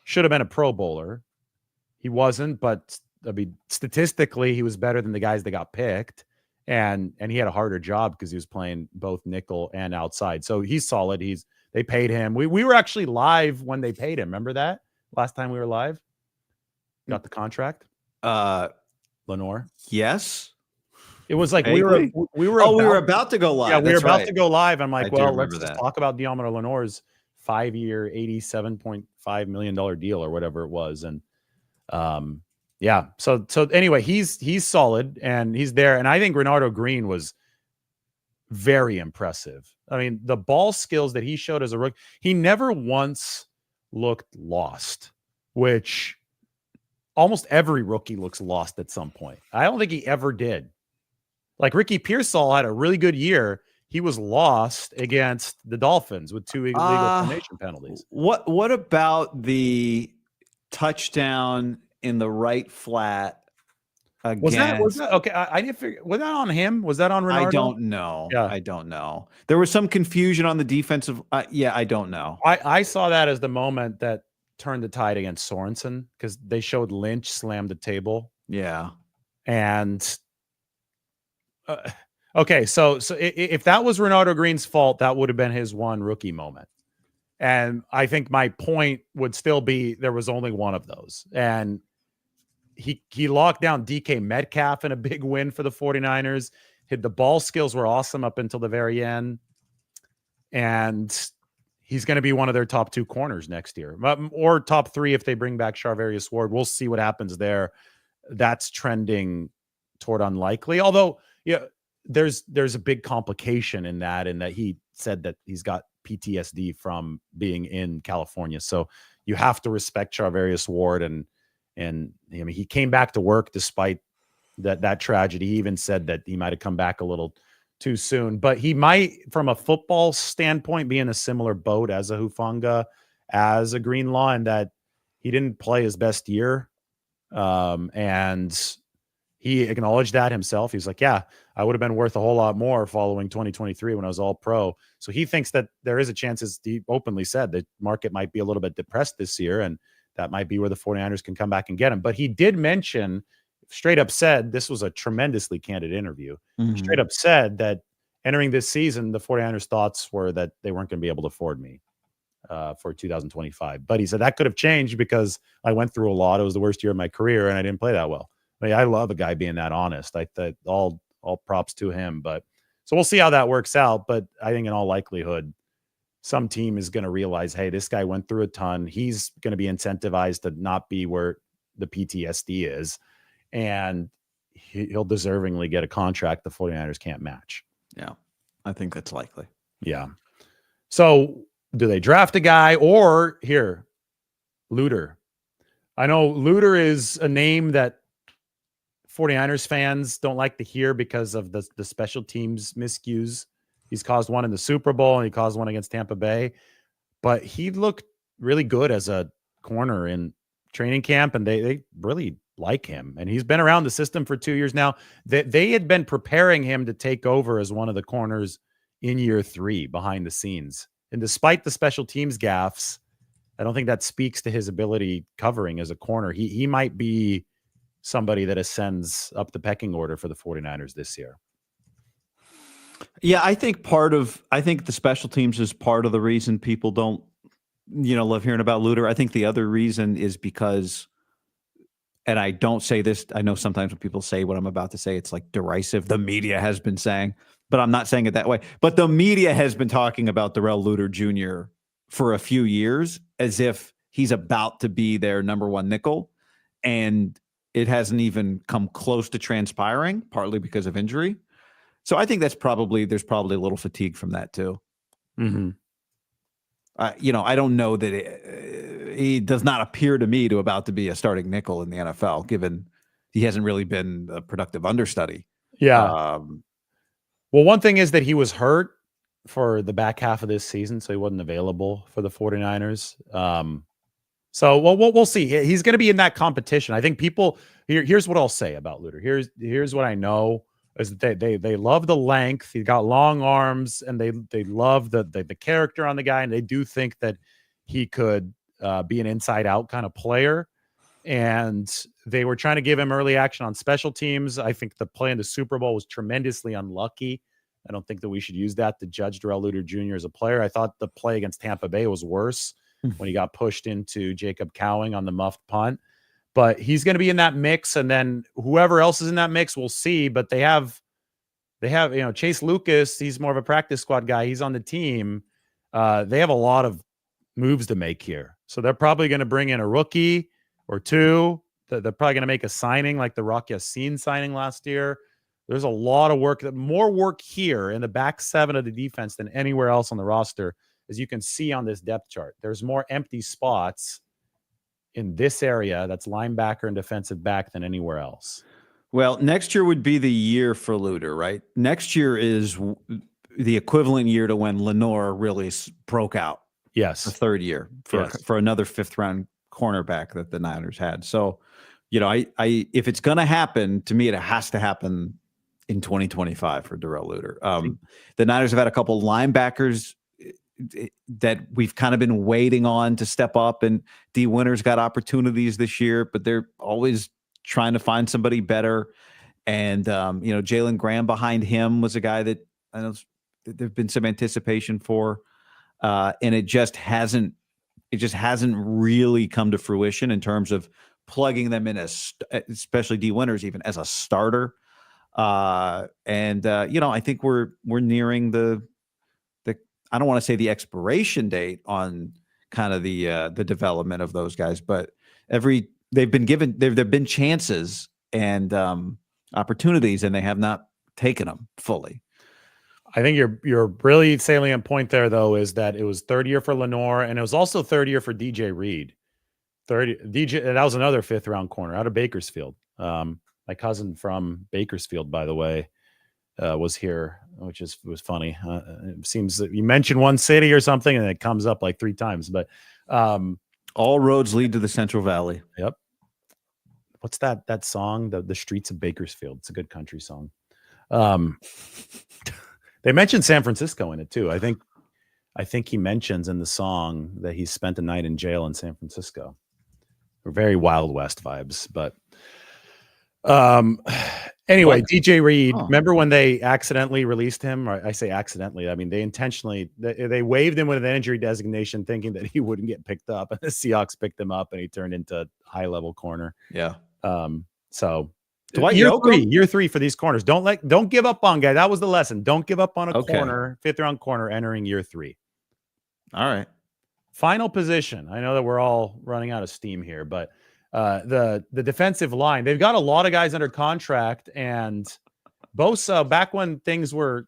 should have been a Pro Bowler. He wasn't, but statistically, he was better than the guys that got picked, and he had a harder job because he was playing both nickel and outside. So he's solid. They paid him. We were actually live when they paid him. Remember that last time we were live? Got the contract. Lenore. Yes. It was like Vaguely? we were Oh, we were about to go live. yeah, we were That's about right. to go live. I'm I like, do well, remember let's just that. talk about Diamond Lenore's 5-year, $87.5 million deal or whatever it was. And yeah. So anyway, he's solid and he's there. And I think Renardo Green was very impressive. I mean, the ball skills that he showed as a rookie, he never once looked lost, which almost every rookie looks lost at some point. I don't think he ever did. Like Ricky Pearsall had a really good year. He was lost against the Dolphins with 2 illegal formation penalties. What about the touchdown in the right flat against? Was that okay? I didn't figure. Was that on him? Was that on Renardo? I don't know. Yeah. I don't know. There was some confusion on the defensive. Yeah, I don't know. I saw that as the moment that turned the tide against Sorensen because they showed Lynch slam the table. Yeah. And okay, so if that was Renardo Green's fault, that would have been his one rookie moment. And I think my point would still be there was only one of those. And he locked down DK Metcalf in a big win for the 49ers. The ball skills were awesome up until the very end. And he's going to be one of their top 2 corners next year, or top 3 if they bring back Charvarius Ward. We'll see what happens there. That's trending toward unlikely. Although, yeah, there's a big complication in that he said that he's got PTSD from being in California. So you have to respect Charvarius Ward. And I mean, he came back to work despite that tragedy. He even said that he might have come back a little too soon, but he might, from a football standpoint, be in a similar boat as a Hufanga, as a Greenlaw, and that he didn't play his best year. And he acknowledged that himself. He's like, yeah, I would have been worth a whole lot more following 2023 when I was all pro. So he thinks that there is a chance, as he openly said, the market might be a little bit depressed this year. And that might be where the 49ers can come back and get him. But he did mention, straight up said, this was a tremendously candid interview, straight up said that entering this season, the 49ers thoughts were that they weren't going to be able to afford me for 2025. But he said that could have changed because I went through a lot. It was the worst year of my career and I didn't play that well. I mean, I love a guy being that honest. I thought all props to him. But so we'll see how that works out. But I think in all likelihood, some team is going to realize, hey, this guy went through a ton. He's going to be incentivized to not be where the PTSD is. And he'll deservingly get a contract the 49ers can't match. Yeah, I think that's likely. Yeah. So do they draft a guy or here, Luter? I know Luter is a name that 49ers fans don't like to hear because of the special teams miscues. He's caused one in the Super Bowl and he caused one against Tampa Bay, but he looked really good as a corner in training camp and they really like him. And he's been around the system for 2 years now. They had been preparing him to take over as one of the corners in year 3 behind the scenes. And despite the special teams gaffes, I don't think that speaks to his ability covering as a corner. He might be somebody that ascends up the pecking order for the 49ers this year. Yeah, I think the special teams is part of the reason people don't, love hearing about Luter. I think the other reason is because, and I don't say this, I know sometimes when people say what I'm about to say, it's like derisive. The media has been saying, but I'm not saying it that way. But the media has been talking about Darrell Luter Jr. for a few years as if he's about to be their number 1 nickel. And it hasn't even come close to transpiring, partly because of injury. So I think there's probably a little fatigue from that too. Mm-hmm. I don't know that he does not appear to me to about to be a starting nickel in the NFL, given he hasn't really been a productive understudy. Yeah. Well, one thing is that he was hurt for the back half of this season, so he wasn't available for the 49ers. So we'll see. He's going to be in that competition. I think people here's what I'll say about Luter. Here's what I know is that they love the length. He got long arms, and they love the character on the guy, and they do think that he could be an inside out kind of player. And they were trying to give him early action on special teams. I think the play in the Super Bowl was tremendously unlucky. I don't think that we should use that to judge Darrell Luter Jr. as a player. I thought the play against Tampa Bay was worse when he got pushed into Jacob Cowing on the muffed punt. But he's going to be in that mix, and then whoever else is in that mix, we'll see. But they have They have, Chase Lucas. He's more of a practice squad guy. He's on the team. They have a lot of moves to make here. So they're probably going to bring in a rookie or two. They're probably going to make a signing like the Rock Yassin signing last year. There's a lot of work, more work here in the back seven of the defense than anywhere else on the roster, as you can see on this depth chart. There's more empty spots in this area that's linebacker and defensive back than anywhere else. Well, next year would be the year for Luter, right? Next year is the equivalent year to when Lenore really broke out. Yes. The third year for another 5th round cornerback that the Niners had. So, I if it's going to happen, to me, it has to happen in 2025 for Darrell Luter. The Niners have had a couple linebackers that we've kind of been waiting on to step up, and D Winters got opportunities this year, but they're always trying to find somebody better. And, Jalen Graham behind him was a guy that I know there've been some anticipation for, and it just hasn't really come to fruition in terms of plugging them in especially D Winters, even as a starter. I think we're nearing the I don't want to say the expiration date on kind of the development of those guys, but there've been chances and opportunities, and they have not taken them fully. I think your really salient point there, though, is that it was third year for Lenore, and it was also third year for DJ Reed. That was another 5th round corner out of Bakersfield. My cousin from Bakersfield, by the way, was here, which was funny. It seems that you mention one city or something and it comes up like 3 times, but all roads lead to the Central Valley. Yep. What's that song? The Streets of Bakersfield. It's a good country song. They mentioned San Francisco in it too. I think he mentions in the song that he spent a night in jail in San Francisco. Very Wild West vibes, but anyway, DJ Reed, remember when they accidentally released him? Or I say accidentally, I mean they intentionally they waived him with an injury designation thinking that he wouldn't get picked up, and the Seahawks picked him up and he turned into high-level corner. Yeah. So year three for these corners. Don't give up on guys. That was the lesson. Don't give up on a corner, 5th round corner entering year 3. All right. Final position. I know that we're all running out of steam here, but the defensive line, they've got a lot of guys under contract, and Bosa, back when things were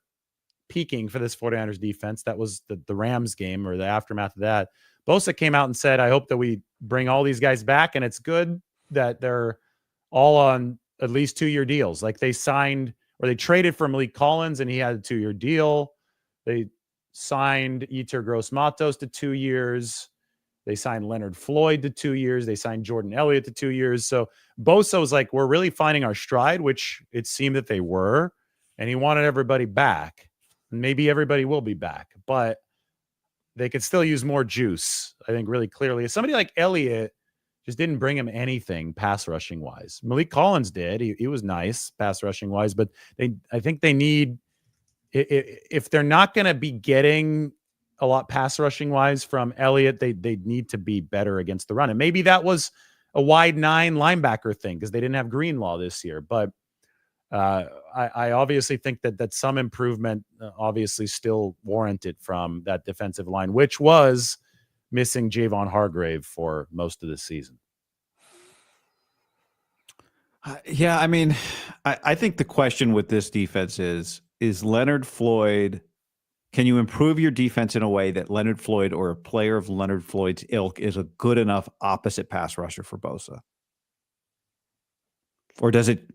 peaking for this 49ers defense, that was the Rams game or the aftermath of that. Bosa came out and said, I hope that we bring all these guys back, and it's good that they're all on at least 2-year deals. Like they signed or they traded for Malik Collins and he had a 2-year deal. They signed Yetur Gross-Matos to 2 years. They signed Leonard Floyd to 2 years. They signed Jordan Elliott to 2 years. So Bosa was like, we're really finding our stride, which it seemed that they were. And he wanted everybody back. And maybe everybody will be back, but they could still use more juice, I think, really clearly. Somebody like Elliott just didn't bring him anything pass rushing wise. Malik Collins did. He was nice pass rushing wise, but I think they need, if they're not going to be getting a lot pass rushing wise from Elliott, they need to be better against the run. And maybe that was a wide 9 linebacker thing because they didn't have Greenlaw this year. But I obviously think that some improvement obviously still warranted from that defensive line, which was missing Javon Hargrave for most of the season. Yeah, I mean, I think the question with this defense is Leonard Floyd, can you improve your defense in a way that Leonard Floyd or a player of Leonard Floyd's ilk is a good enough opposite pass rusher for Bosa? Or does it,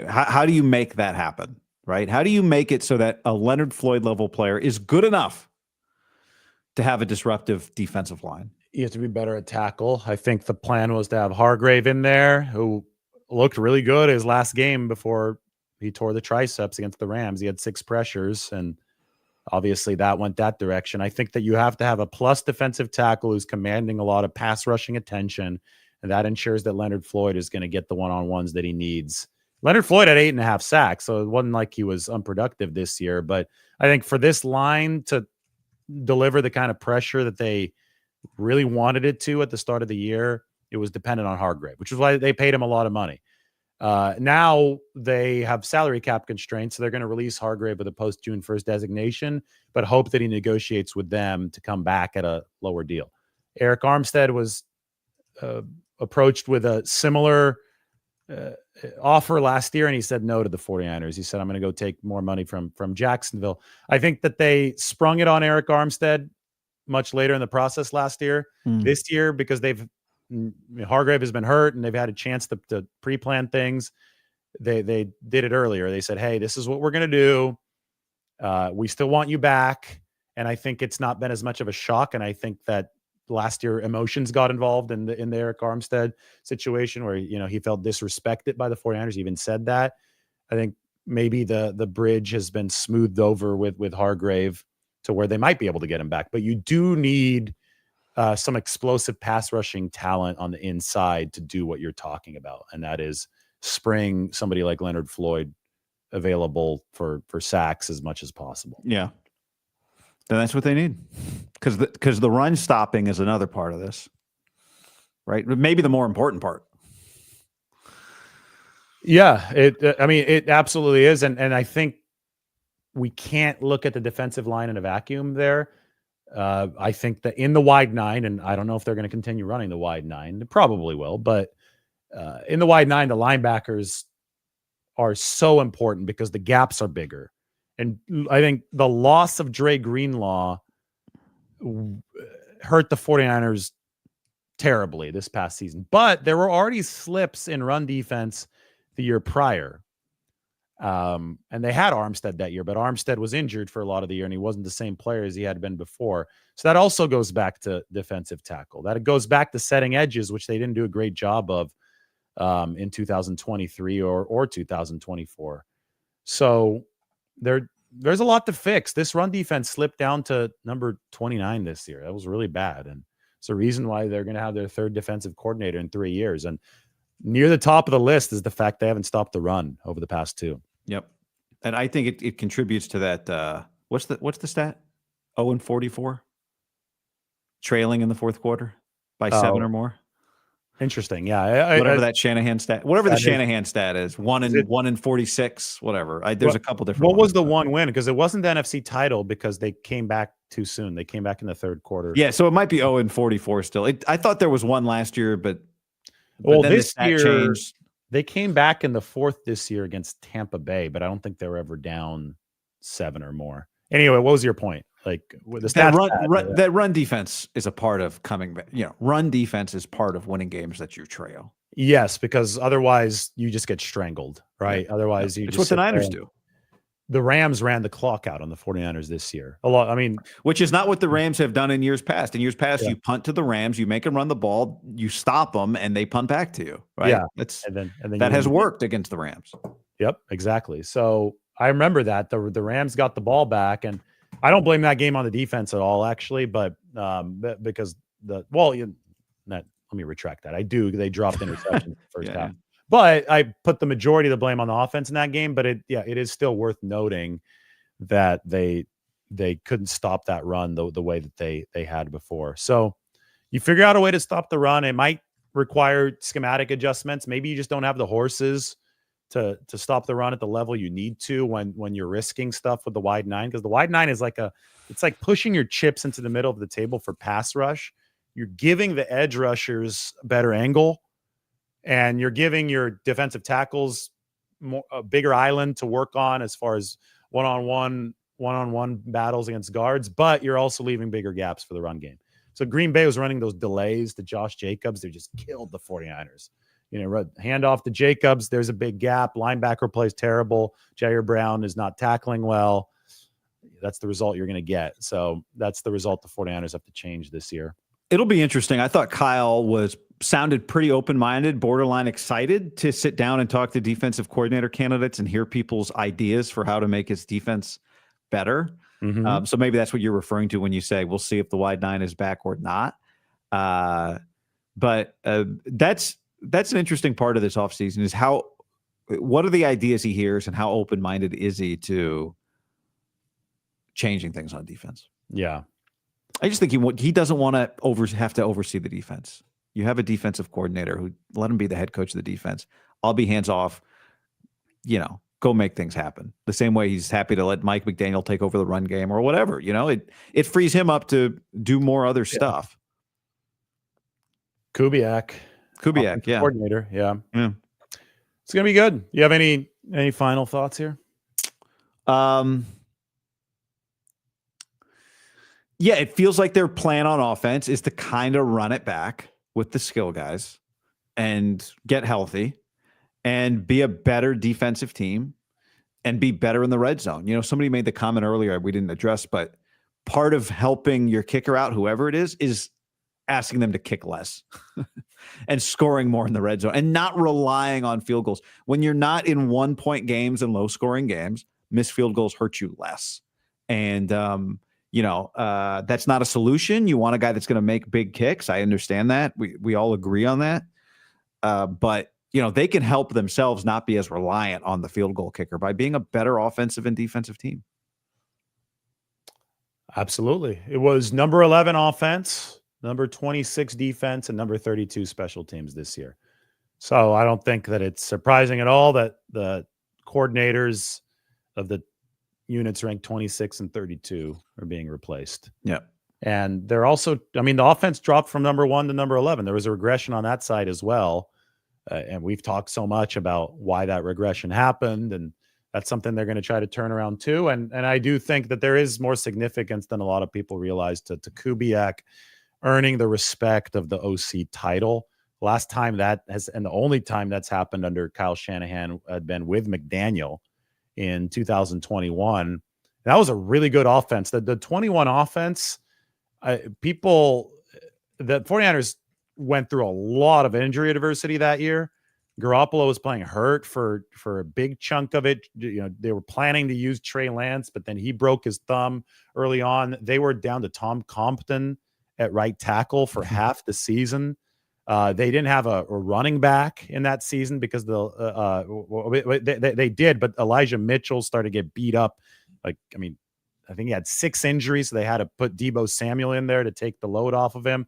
how do you make that happen, right? How do you make it so that a Leonard Floyd level player is good enough to have a disruptive defensive line? You have to be better at tackle. I think the plan was to have Hargrave in there, who looked really good his last game before he tore the triceps against the Rams. He had 6 pressures, and obviously that went that direction. I think that you have to have a plus defensive tackle who's commanding a lot of pass rushing attention, and that ensures that Leonard Floyd is going to get the one-on-ones that he needs. Leonard Floyd had 8.5 sacks, so it wasn't like he was unproductive this year. But I think for this line to deliver the kind of pressure that they really wanted it to at the start of the year, it was dependent on Hargrave, which is why they paid him a lot of money. Now they have salary cap constraints, so they're going to release Hargrave with a post June 1st designation, but hope that he negotiates with them to come back at a lower deal. Eric Armstead was approached with a similar offer last year, and he said no to the 49ers. He said, I'm going to go take more money from Jacksonville. I think that they sprung it on Eric Armstead much later in the process last year. This year, because Hargrave has been hurt and they've had a chance to pre-plan things, they did it earlier. They said, hey, this is what we're going to do. We still want you back. And I think it's not been as much of a shock. And I think that last year emotions got involved in the Eric Armstead situation where, he felt disrespected by the 49ers. He even said that. I think maybe the bridge has been smoothed over with Hargrave to where they might be able to get him back. But you do need some explosive pass rushing talent on the inside to do what you're talking about. And that is spring somebody like Leonard Floyd available for sacks as much as possible. Yeah. Then that's what they need. Because the run stopping is another part of this, right? Maybe the more important part. Yeah, it absolutely is. And I think we can't look at the defensive line in a vacuum there. I think that in the wide nine, and I don't know if they're going to continue running the wide nine, they probably will, but in the wide nine, the linebackers are so important because the gaps are bigger. And I think the loss of Dre Greenlaw hurt the 49ers terribly this past season. But there were already slips in run defense the year prior. And they had Armstead that year, but Armstead was injured for a lot of the year and he wasn't the same player as he had been before. So that also goes back to defensive tackle. That it goes back to setting edges, which they didn't do a great job of in 2023 or 2024. So there's a lot to fix. This run defense slipped down to number 29 this year. That was really bad. And it's a reason why they're going to have their third defensive coordinator in 3 years. And near the top of the list is the fact they haven't stopped the run over the past 2. Yep. And I think it contributes to that. What's the stat? 0-44 trailing in the fourth quarter by 7 or more. Interesting. Yeah. Whatever that Shanahan stat, whatever the Shanahan stat is, 1 in 46, whatever. There's a couple different. What was the one win? Because it wasn't the NFC title because they came back too soon. They came back in the third quarter. Yeah. So it might be 0-44 still. I thought there was one last year, but then this year changed. They came back in the fourth this year against Tampa Bay, but I don't think they were ever down 7 or more. Anyway, what was your point? Like the stats that run defense is a part of coming back. Run defense is part of winning games that you trail. Yes, because otherwise you just get strangled, right? Yeah. Otherwise it's what the Niners do. The Rams ran the clock out on the 49ers this year. A lot. I mean, which is not what the Rams have done in years past. In years past, you punt to the Rams, you make them run the ball, you stop them, and they punt back to you, right? Yeah. And then that has worked against the Rams. Yep, exactly. So I remember that the Rams got the ball back, and I don't blame that game on the defense at all, actually, but because let me retract that. I do. They dropped interceptions in the first half. But I put the majority of the blame on the offense in that game. But it is still worth noting that they couldn't stop that run the way that they had before. So you figure out a way to stop the run. It might require schematic adjustments. Maybe you just don't have the horses to stop the run at the level you need to when you're risking stuff with the wide nine, because the wide nine is it's like pushing your chips into the middle of the table for pass rush. You're giving the edge rushers a better angle, and you're giving your defensive tackles a bigger island to work on as far as one-on-one battles against guards, but you're also leaving bigger gaps for the run game. So Green Bay was running those delays to Josh Jacobs. They just killed the 49ers. Hand off to Jacobs. There's a big gap. Linebacker plays terrible. Jair Brown is not tackling well. That's the result you're going to get. So that's the result the 49ers have to change this year. It'll be interesting. I thought Kyle sounded pretty open-minded, borderline excited to sit down and talk to defensive coordinator candidates and hear people's ideas for how to make his defense better. Mm-hmm. So maybe that's what you're referring to when you say, we'll see if the wide nine is back or not. But that's an interesting part of this offseason is what are the ideas he hears and how open-minded is he to changing things on defense? Yeah. I just think he doesn't want to have to oversee the defense. You have a defensive coordinator who let him be the head coach of the defense. I'll be hands off. Go make things happen. The same way he's happy to let Mike McDaniel take over the run game or whatever. It frees him up to do more other stuff. Kubiak, yeah. Coordinator, yeah. It's gonna be good. You have any final thoughts here? Yeah, it feels like their plan on offense is to kind of run it back with the skill guys and get healthy and be a better defensive team and be better in the red zone. Somebody made the comment earlier we didn't address, but part of helping your kicker out, whoever it is asking them to kick less and scoring more in the red zone and not relying on field goals. When you're not in 1-point games and low-scoring games, missed field goals hurt you less. And, that's not a solution. You want a guy that's going to make big kicks. I understand that. We all agree on that. But they can help themselves not be as reliant on the field goal kicker by being a better offensive and defensive team. Absolutely. It was number 11 offense, number 26 defense, and number 32 special teams this year. So I don't think that it's surprising at all that the coordinators of the units ranked 26 and 32 are being replaced. Yeah. And they're also, the offense dropped from number 1 to number 11. There was a regression on that side as well. And we've talked so much about why that regression happened, and that's something they're going to try to turn around too. And I do think that there is more significance than a lot of people realize to Kubiak earning the respect of the OC title. Last time that has, and the only time that's happened under Kyle Shanahan, had been with McDaniel in 2021. That was a really good offense. The 21 offense, the 49ers went through a lot of injury adversity that year. Garoppolo was playing hurt for a big chunk of it. They were planning to use Trey Lance, but then he broke his thumb early on. They were down to Tom Compton at right tackle for half the season. They didn't have a running back in that season because they did, but Elijah Mitchell started to get beat up. I think he had 6 injuries, so they had to put Deebo Samuel in there to take the load off of him.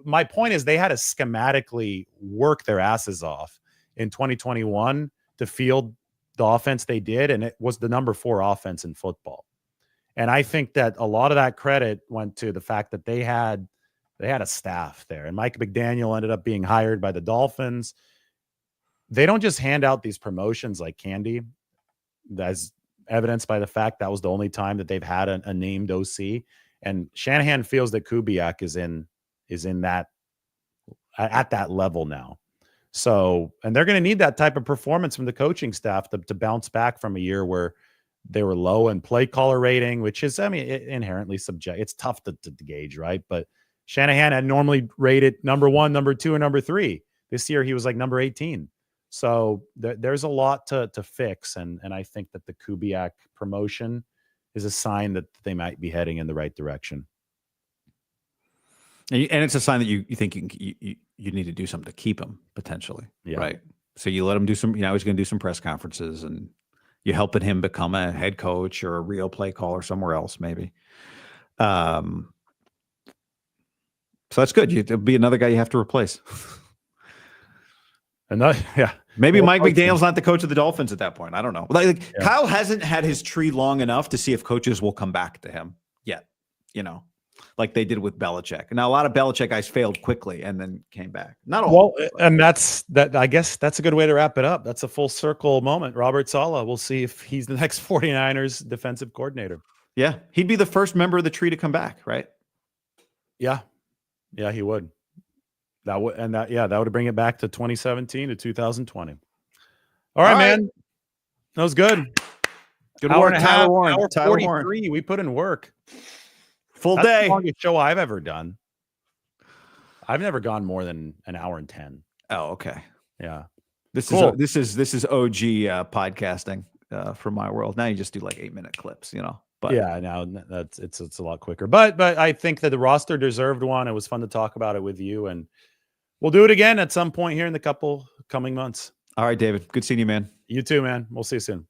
My point is they had to schematically work their asses off in 2021 to field the offense they did, and it was the number 4 offense in football. And I think that a lot of that credit went to the fact that they had a staff there, and Mike McDaniel ended up being hired by the Dolphins. They don't just hand out these promotions like candy, as evidenced by the fact that was the only time that they've had a named OC. And Shanahan feels that Kubiak is in that at that level now. So, and they're going to need that type of performance from the coaching staff to bounce back from a year where they were low in play caller rating, which is, inherently subjective. It's tough to gauge, right? But Shanahan had normally rated number 1, number 2, and number 3. This year he was like number 18. So there's a lot to fix. And I think that the Kubiak promotion is a sign that they might be heading in the right direction. And it's a sign that you think you need to do something to keep him potentially. Yeah. Right. So you let him do some, he's going to do some press conferences, and you're helping him become a head coach or a real play caller somewhere else, maybe. So that's good. It'll be another guy you have to replace. Yeah. Maybe Mike McDaniel's not the coach of the Dolphins at that point. I don't know. Kyle hasn't had his tree long enough to see if coaches will come back to him yet, like they did with Belichick. Now, a lot of Belichick guys failed quickly and then came back. Not all. Well, and that's I guess that's a good way to wrap it up. That's a full circle moment. Robert Saleh. We'll see if he's the next 49ers defensive coordinator. Yeah. He'd be the first member of the tree to come back, right? Yeah. Yeah, he would. That would bring it back to 2017 to 2020. All right, man. That was good. Good work, Tyler Warren. Hour 43. We put in work. Full That's day. the longest show I've ever done. I've never gone more than an hour and 10. Oh, okay. Yeah. This is OG podcasting from my world. Now you just do like 8-minute clips, But yeah, now it's a lot quicker. But I think that the roster deserved one. It was fun to talk about it with you, and we'll do it again at some point here in the couple coming months. All right, David. Good seeing you, man. You too, man. We'll see you soon.